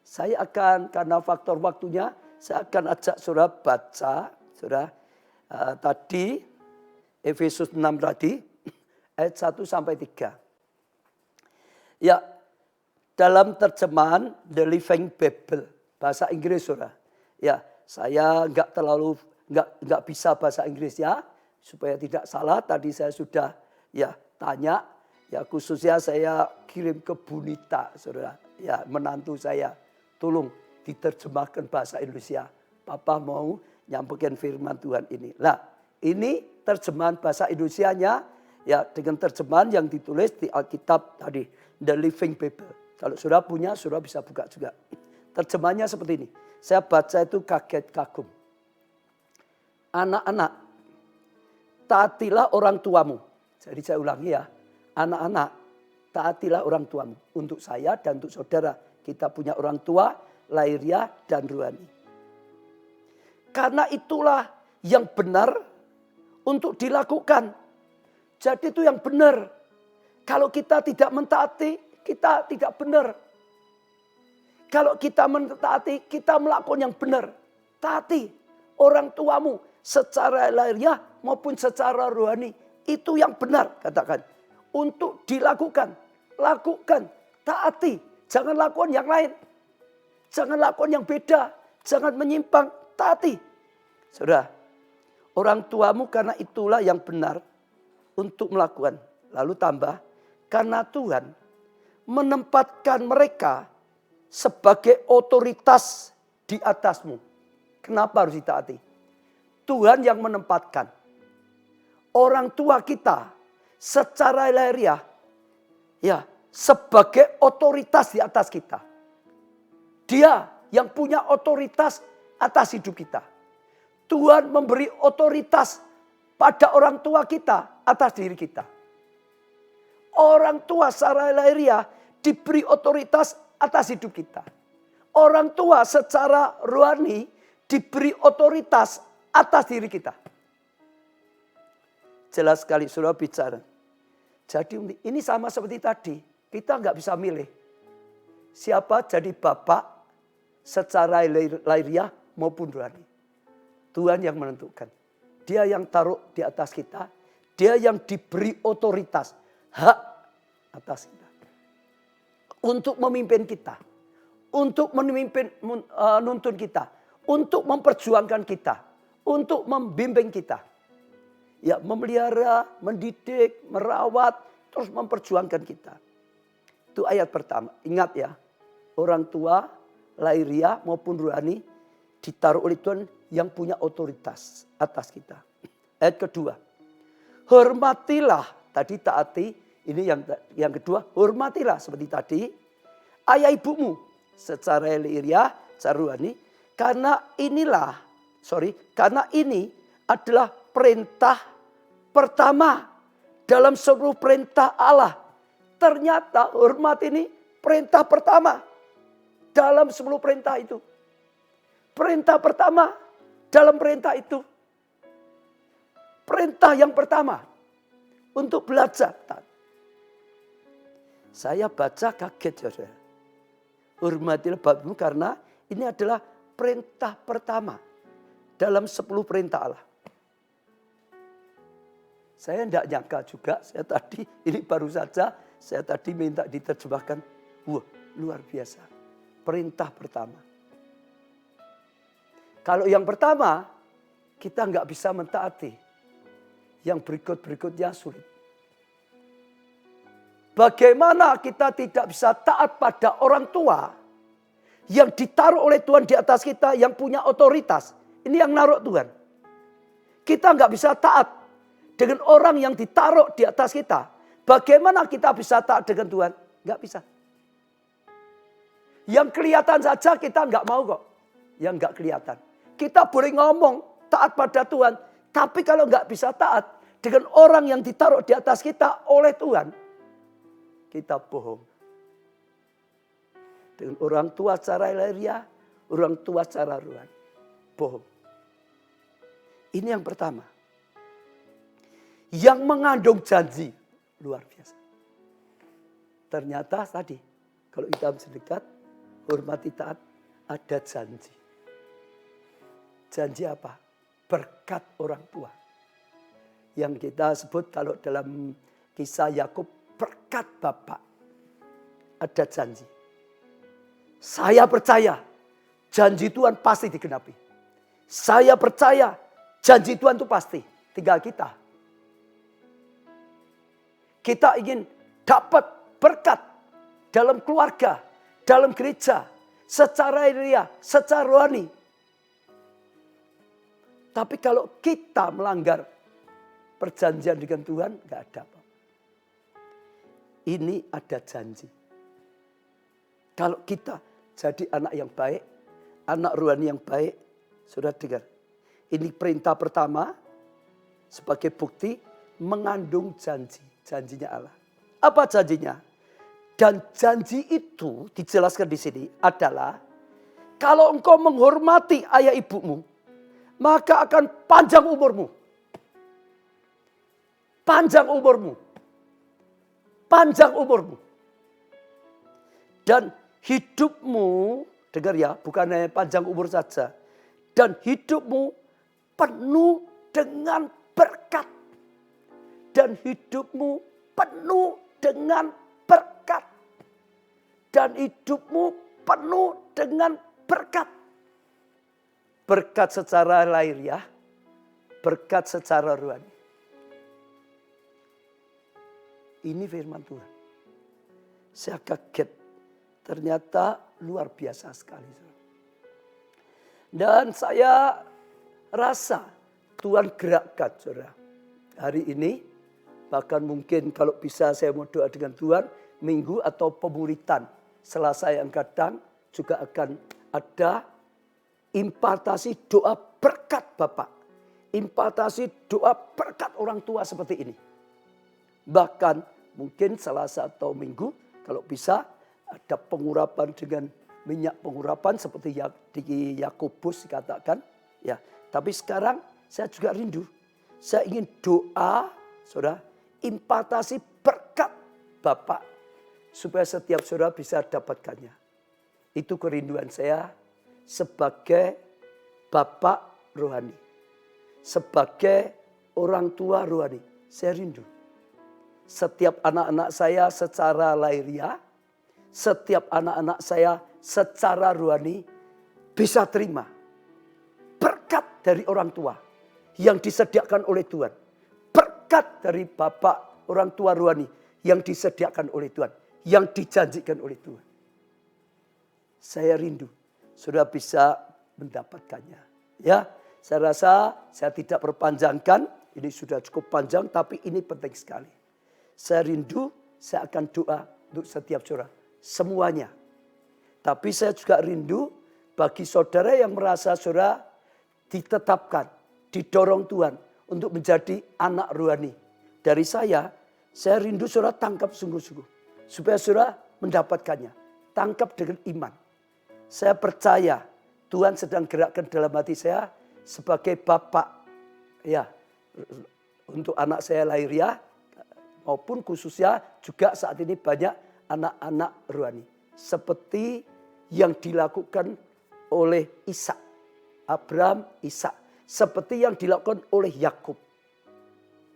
Saya akan, karena faktor waktunya, saya akan ajak saudara baca, saudara, tadi, Efesus 6 tadi, ayat 1 sampai 3. Ya, dalam terjemahan The Living Bible, bahasa Inggris saudara. Ya, saya nggak bisa bahasa Inggris ya, supaya tidak salah. Tadi saya sudah ya tanya, ya khususnya saya kirim ke Bunita, saudara, ya menantu saya. Tolong diterjemahkan bahasa Indonesia. Papa mau nyampaikan firman Tuhan ini. Nah, ini terjemahan bahasa Indonesianya ya dengan terjemahan yang ditulis di Alkitab tadi, The Living Bible. Kalau saudara punya, saudara bisa buka juga. Terjemahannya seperti ini. Saya baca itu kaget kagum. Anak-anak, taatilah orang tuamu. Jadi saya ulangi ya. Anak-anak, taatilah orang tuamu. Untuk saya dan untuk saudara. Kita punya orang tua, lahiriah dan rohani. Karena itulah yang benar untuk dilakukan. Jadi itu yang benar. Kalau kita tidak mentaati, kita tidak benar. Kalau kita mentaati, kita melakukan yang benar. Taati orang tuamu secara lahiriah maupun secara rohani. Itu yang benar, katakan. Untuk dilakukan, lakukan, taati. Jangan lakukan yang lain. Jangan lakukan yang beda. Jangan menyimpang, taati. Saudara, orang tuamu karena itulah yang benar untuk melakukan. Lalu tambah, karena Tuhan menempatkan mereka sebagai otoritas di atasmu. Kenapa harus ditaati? Tuhan yang menempatkan. Orang tua kita secara lahiriah ya sebagai otoritas di atas kita. Dia yang punya otoritas atas hidup kita. Tuhan memberi otoritas pada orang tua kita atas diri kita. Orang tua secara lahiriah diberi otoritas atas hidup kita. Orang tua secara rohani diberi otoritas atas diri kita. Jelas sekali saudara bicara. Jadi ini sama seperti tadi. Kita nggak bisa milih. Siapa jadi bapak secara lahiriah maupun rohani. Tuhan yang menentukan. Dia yang taruh di atas kita. Dia yang diberi otoritas. Hak atas kita. Untuk memimpin kita. Untuk menuntun kita. Untuk memperjuangkan kita. Untuk membimbing kita. Ya, memelihara, mendidik, merawat, terus memperjuangkan kita. Itu ayat pertama. Ingat ya, orang tua, lahiriah maupun rohani ditaruh oleh Tuhan yang punya otoritas atas kita. Ayat kedua, hormatilah, tadi taati, ini yang kedua, hormatilah seperti tadi, ayah ibumu secara lahiriah, secara rohani, karena ini adalah perintah pertama dalam seluruh perintah Allah. Ternyata hormat ini perintah pertama dalam 10 perintah itu. Perintah pertama dalam perintah itu. Perintah yang pertama untuk belajar. Saya baca kaget saudara. Hormatilah bapamu karena ini adalah perintah pertama dalam 10 perintah Allah. Saya tidak nyangka juga, ini baru saja saya tadi minta diterjemahkan. Wah, luar biasa. Perintah pertama. Kalau yang pertama, kita nggak bisa mentaati. Yang berikut-berikutnya sulit. Bagaimana kita tidak bisa taat pada orang tua yang ditaruh oleh Tuhan di atas kita, yang punya otoritas. Ini yang naruh Tuhan. Kita nggak bisa taat dengan orang yang ditaruh di atas kita. Bagaimana kita bisa taat dengan Tuhan? Nggak bisa. Yang kelihatan saja kita nggak mau kok. Yang nggak kelihatan. Kita boleh ngomong taat pada Tuhan. Tapi kalau nggak bisa taat dengan orang yang ditaruh di atas kita oleh Tuhan. Kita bohong. Dengan orang tua secara lahiriah, orang tua secara rohani. Bohong. Ini yang pertama. Yang mengandung janji. Luar biasa. Ternyata tadi, kalau kita mendekat, hormati taat, ada janji. Janji apa? Berkat orang tua. Yang kita sebut kalau dalam kisah Yakub, berkat Bapak. Ada janji. Saya percaya, janji Tuhan pasti digenapi. Saya percaya, janji Tuhan itu pasti. Tinggal kita. Kita ingin dapat berkat dalam keluarga, dalam gereja, secara ilmiah, secara rohani. Tapi kalau kita melanggar perjanjian dengan Tuhan, nggak ada apa. Ini ada janji. Kalau kita jadi anak yang baik, anak rohani yang baik, sudah dengar. Ini perintah pertama sebagai bukti mengandung janji. Janjinya Allah. Apa janjinya? Dan janji itu dijelaskan di sini adalah kalau engkau menghormati ayah ibumu, maka akan panjang umurmu. Panjang umurmu. Panjang umurmu. Dan hidupmu, dengar ya, bukan hanya panjang umur saja. Dan hidupmu penuh dengan berkat. Dan hidupmu penuh dengan berkat. Dan hidupmu penuh dengan berkat. Berkat secara lahiriah, berkat secara rohani. Ini firman Tuhan. Saya kaget. Ternyata luar biasa sekali. Dan saya rasa Tuhan gerakkan, saudara. Hari ini, bahkan mungkin kalau bisa saya mau doa dengan Tuhan, minggu atau pemuritan Selasa yang datang juga akan ada impartasi doa berkat Bapak. Impartasi doa berkat orang tua seperti ini. Bahkan mungkin Selasa atau Minggu kalau bisa ada pengurapan dengan minyak pengurapan seperti yang di Yakobus dikatakan. Ya, tapi sekarang saya juga rindu. Saya ingin doa, saudara, impartasi berkat Bapak supaya setiap saudara bisa dapatkannya. Itu kerinduan saya sebagai Bapak rohani. Sebagai orang tua rohani. Saya rindu. Setiap anak-anak saya secara lahiriah, setiap anak-anak saya secara rohani bisa terima berkat dari orang tua yang disediakan oleh Tuhan. Berkat dari Bapak orang tua rohani yang disediakan oleh Tuhan. Yang dijanjikan oleh Tuhan. Saya rindu sudah bisa mendapatkannya. Ya, saya rasa saya tidak perpanjangkan. Ini sudah cukup panjang tapi ini penting sekali. Saya rindu, saya akan doa untuk setiap saudara. Semuanya. Tapi saya juga rindu bagi saudara yang merasa saudara ditetapkan, didorong Tuhan untuk menjadi anak rohani. Dari saya rindu saudara tangkap sungguh-sungguh. Supaya saudara mendapatkannya. Tangkap dengan iman. Saya percaya Tuhan sedang gerakkan dalam hati saya sebagai Bapak. Ya, untuk anak saya lahiriah. Maupun khususnya juga saat ini banyak anak-anak rohani. Seperti yang dilakukan oleh Ishak. Abraham, Ishak. Seperti yang dilakukan oleh Yakub.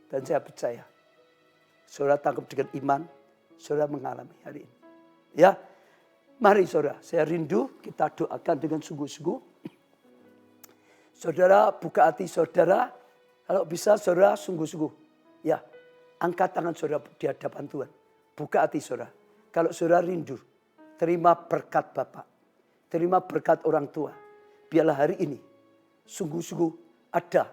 Dan saya percaya. Saudara tangkap dengan iman. Saudara mengalami hari ini. Ya, mari saudara. Saya rindu kita doakan dengan sungguh-sungguh. Saudara buka hati saudara. Kalau bisa saudara sungguh-sungguh. Ya. Angkat tangan saudara di hadapan Tuhan. Buka hati saudara. Kalau saudara rindu, terima berkat Bapak. Terima berkat orang tua. Biarlah hari ini, sungguh-sungguh ada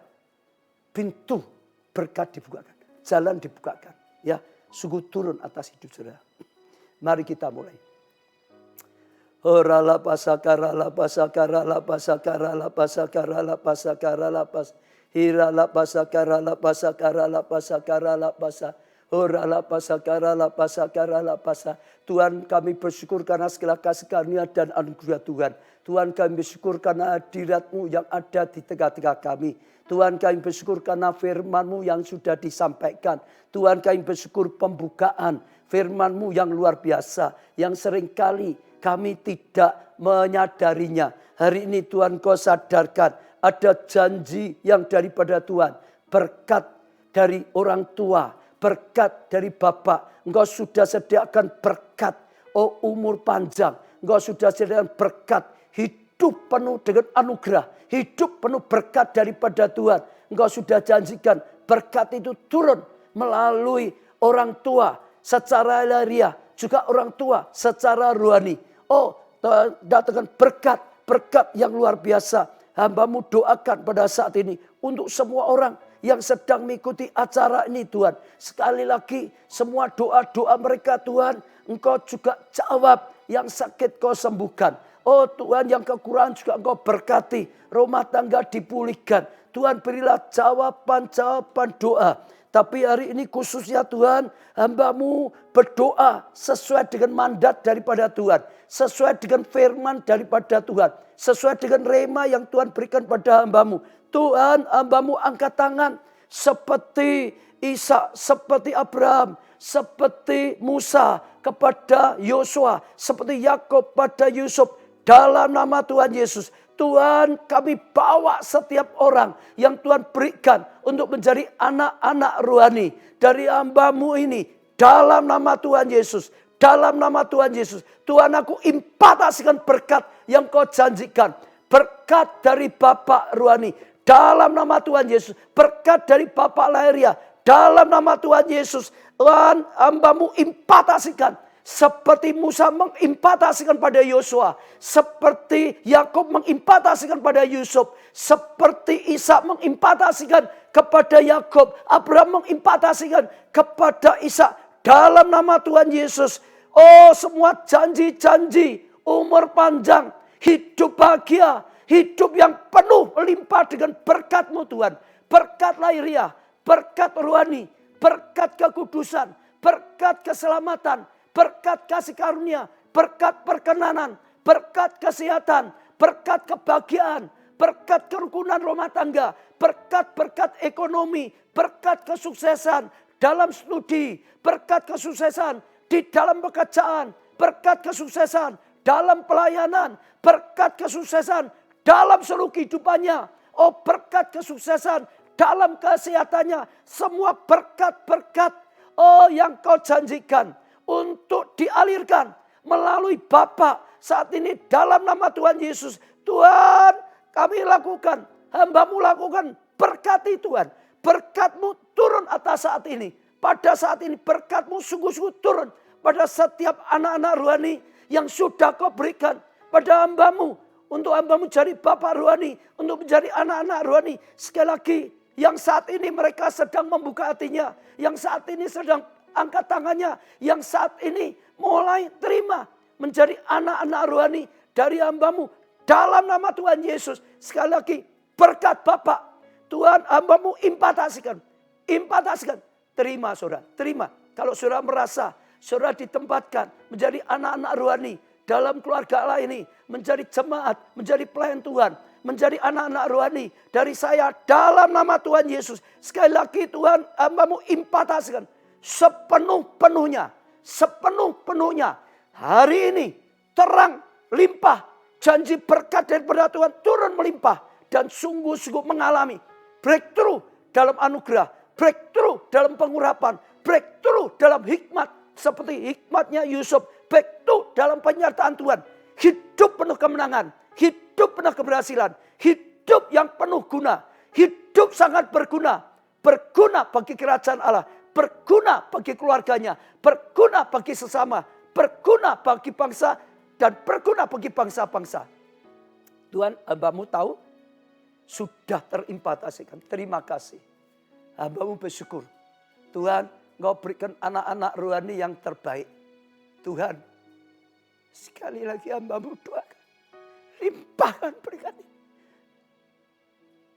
pintu berkat dibukakan. Jalan dibukakan. Ya, sungguh turun atas hidup saudara. Mari kita mulai. Ora la pasakara la pasakara la pasakara la pasakara la pasakara la pas. Hira la pasakara la pasakara la pasakara la pasa. Ora la pasakara la pasakara la pasa. Tuhan kami bersyukur karena segala kasih karunia dan anugerah Tuhan. Tuhan kami bersyukur karena hadirat-Mu yang ada di tengah-tengah kami. Tuhan kami bersyukur karena firman-Mu yang sudah disampaikan. Tuhan kami bersyukur pembukaan firman-Mu yang luar biasa. Yang seringkali kami tidak menyadarinya. Hari ini Tuhan Kau sadarkan. Ada janji yang daripada Tuhan. Berkat dari orang tua. Berkat dari Bapak. Engkau sudah sediakan berkat. Oh umur panjang. Engkau sudah sediakan berkat. Hidup penuh dengan anugerah. Hidup penuh berkat daripada Tuhan. Engkau sudah janjikan berkat itu turun melalui orang tua secara lahiriah. Juga orang tua secara rohani. Oh datangkan berkat yang luar biasa. Hamba-Mu doakan pada saat ini untuk semua orang yang sedang mengikuti acara ini Tuhan. Sekali lagi semua doa-doa mereka Tuhan, Engkau juga jawab, yang sakit Kau sembuhkan. Oh Tuhan, yang kekurangan juga Engkau berkati, rumah tangga dipulihkan. Tuhan berilah jawaban-jawaban doa. Tapi hari ini khususnya Tuhan, hamba-Mu berdoa sesuai dengan mandat daripada Tuhan. Sesuai dengan firman daripada Tuhan. Sesuai dengan rema yang Tuhan berikan pada hamba-Mu. Tuhan, hamba-Mu angkat tangan. seperti Ishak, seperti Abraham, seperti Musa kepada Yosua, seperti Yakub pada Yusuf. Dalam nama Tuhan Yesus, Tuhan, kami bawa setiap orang yang Tuhan berikan untuk menjadi anak-anak rohani dari hamba-Mu ini. Dalam nama Tuhan Yesus, dalam nama Tuhan Yesus, Tuhan, aku impartasikan berkat yang Kau janjikan. Berkat dari Bapak rohani, dalam nama Tuhan Yesus. Berkat dari Bapak lahiria, dalam nama Tuhan Yesus. Tuhan, hamba-Mu impartasikan. Seperti Musa mengimpartasikan pada Yosua. Seperti Yakub mengimpartasikan pada Yusuf. Seperti Ishak mengimpartasikan kepada Yakub. Abraham mengimpartasikan kepada Ishak. Dalam nama Tuhan Yesus. Oh, semua janji-janji, umur panjang, hidup bahagia, hidup yang penuh melimpah dengan berkat-Mu Tuhan. Berkat lahiriah, berkat rohani, berkat kekudusan, berkat keselamatan, berkat kasih karunia, berkat perkenanan, berkat kesehatan, berkat kebahagiaan, berkat kerukunan rumah tangga, berkat-berkat ekonomi, berkat kesuksesan dalam studi, berkat kesuksesan di dalam pekerjaan, berkat kesuksesan dalam pelayanan, berkat kesuksesan dalam seluruh kehidupannya. Oh, berkat kesuksesan dalam kesehatannya. Semua berkat-berkat, oh, yang Kau janjikan untuk dialirkan melalui Bapa saat ini dalam nama Tuhan Yesus. Tuhan, kami lakukan, hamba-Mu lakukan, berkati Tuhan. Berkat-Mu turun atas saat ini. Pada saat ini berkat-Mu sungguh-sungguh turun pada setiap anak-anak rohani yang sudah Kau berikan pada hamba-Mu. Untuk hamba-Mu jadi Bapak rohani, untuk menjadi anak-anak rohani. Sekali lagi, yang saat ini mereka sedang membuka hatinya, yang saat ini sedang angkat tangannya, yang saat ini mulai terima menjadi anak-anak rohani dari hamba-Mu. Dalam nama Tuhan Yesus, sekali lagi berkat Bapak, Tuhan, hamba-Mu impartasikan. Impartasikan. Terima saudara, terima. Kalau saudara merasa saudara ditempatkan menjadi anak-anak rohani dalam keluarga Allah ini, menjadi jemaat, menjadi pelayan Tuhan, menjadi anak-anak rohani dari saya dalam nama Tuhan Yesus. Sekali lagi Tuhan, hamba-Mu impartasikan sepenuh-penuhnya, sepenuh-penuhnya. Hari ini terang, limpah, janji berkat daripada Tuhan turun melimpah. Dan sungguh-sungguh mengalami breakthrough dalam anugerah, breakthrough dalam pengurapan, breakthrough dalam hikmat. Seperti hikmatnya Yusuf, breakthrough dalam penyertaan Tuhan. Hidup penuh kemenangan, hidup penuh keberhasilan, hidup yang penuh guna, hidup sangat berguna. Berguna bagi kerajaan Allah, berguna bagi keluarganya, berguna bagi sesama, berguna bagi bangsa, dan berguna bagi bangsa-bangsa. Tuhan, hamba-Mu tahu sudah terimpartasikan. Terima kasih. Hamba-Mu bersyukur. Tuhan, Engkau berikan anak-anak rohani yang terbaik. Tuhan, sekali lagi hamba-Mu doakan. Limpahkan berkat ini.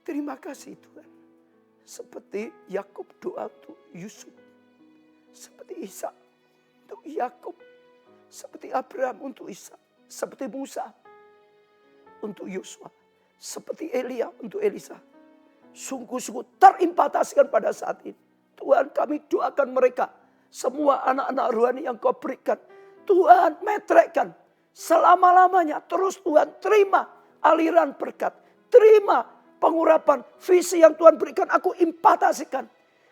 Terima kasih Tuhan. Seperti Yakub doa untuk Yusuf. Seperti Ishak untuk Yakub. Seperti Abraham untuk Ishak. Seperti Musa untuk Yosua. Seperti Elia untuk Elisa. Sungguh-sungguh terimpartasikan pada saat ini. Tuhan, kami doakan mereka. Semua anak-anak rohani yang Kau berikan. Tuhan, metrekkan selama-lamanya. Terus Tuhan, terima aliran berkat. Terima pengurapan visi yang Tuhan berikan. Aku impartasikan.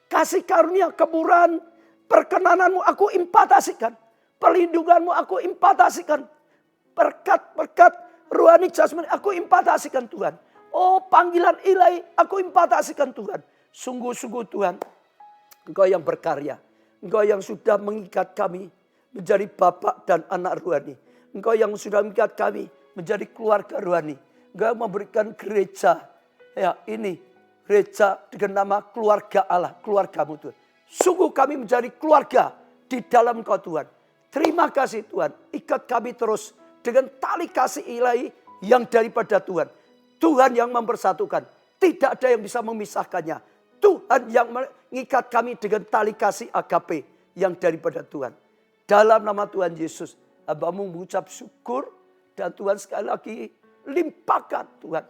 Kasih karunia, kemurahan, perkenanan-Mu aku impartasikan. Perlindungan-Mu aku impartasikan. Berkat-berkat rohani jasmani aku impartasikan Tuhan. Oh, panggilan ilahi aku impartasikan Tuhan. Sungguh-sungguh Tuhan, Engkau yang berkarya. Engkau yang sudah mengikat kami menjadi bapak dan anak rohani. Engkau yang sudah mengikat kami menjadi keluarga rohani. Engkau yang memberikan gereja. Ya, ini gereja dengan nama keluarga Allah, keluarga-Mu Tuhan. Sungguh kami menjadi keluarga di dalam Engkau Tuhan. Terima kasih Tuhan. Ikat kami terus dengan tali kasih ilahi yang daripada Tuhan. Tuhan yang mempersatukan. Tidak ada yang bisa memisahkannya. Tuhan yang mengikat kami dengan tali kasih agape yang daripada Tuhan. Dalam nama Tuhan Yesus, hamba-Mu mengucap syukur. Dan Tuhan sekali lagi limpahkan Tuhan.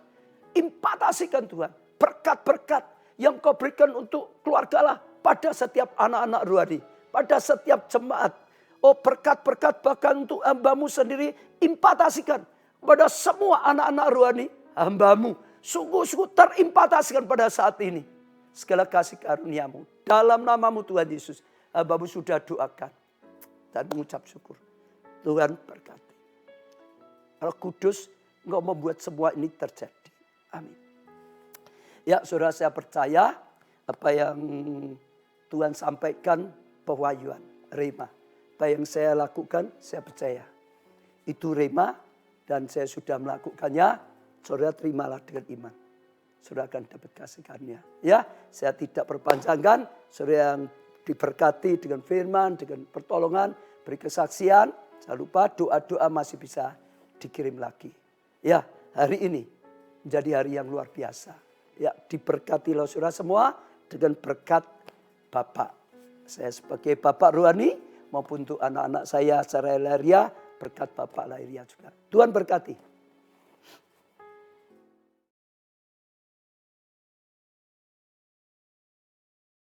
Impartasikan Tuhan. Berkat-berkat yang kau berikan untuk keluarga Allah pada setiap anak-anak rohani, pada setiap jemaat. Oh berkat-berkat bahkan untuk hambamu sendiri impatasikan pada semua anak-anak rohani hambamu. Sungguh-sungguh terimpatasikan pada saat ini. Segala kasih karuniamu. Dalam namamu Tuhan Yesus. Hambamu sudah doakan. Dan mengucap syukur. Tuhan berkati. Roh Kudus engkau membuat semua ini terjadi. Amin. Ya saudara, saya percaya apa yang Tuhan sampaikan pewahyuan. Rema. Apa yang saya lakukan saya percaya. Itu rema dan saya sudah melakukannya. Saudara terimalah dengan iman. Saudara akan dapat kasih karunia. Ya, saya tidak perpanjangkan. Saudara yang diberkati dengan firman, dengan pertolongan, beri kesaksian. Jangan lupa doa-doa masih bisa dikirim lagi. Ya, hari ini menjadi hari yang luar biasa. Ya, diberkatilah saudara semua dengan berkat Bapak. Saya sebagai Bapak rohani maupun untuk anak-anak saya secara lahiriah, berkat Bapak lahiriah juga. Tuhan berkati.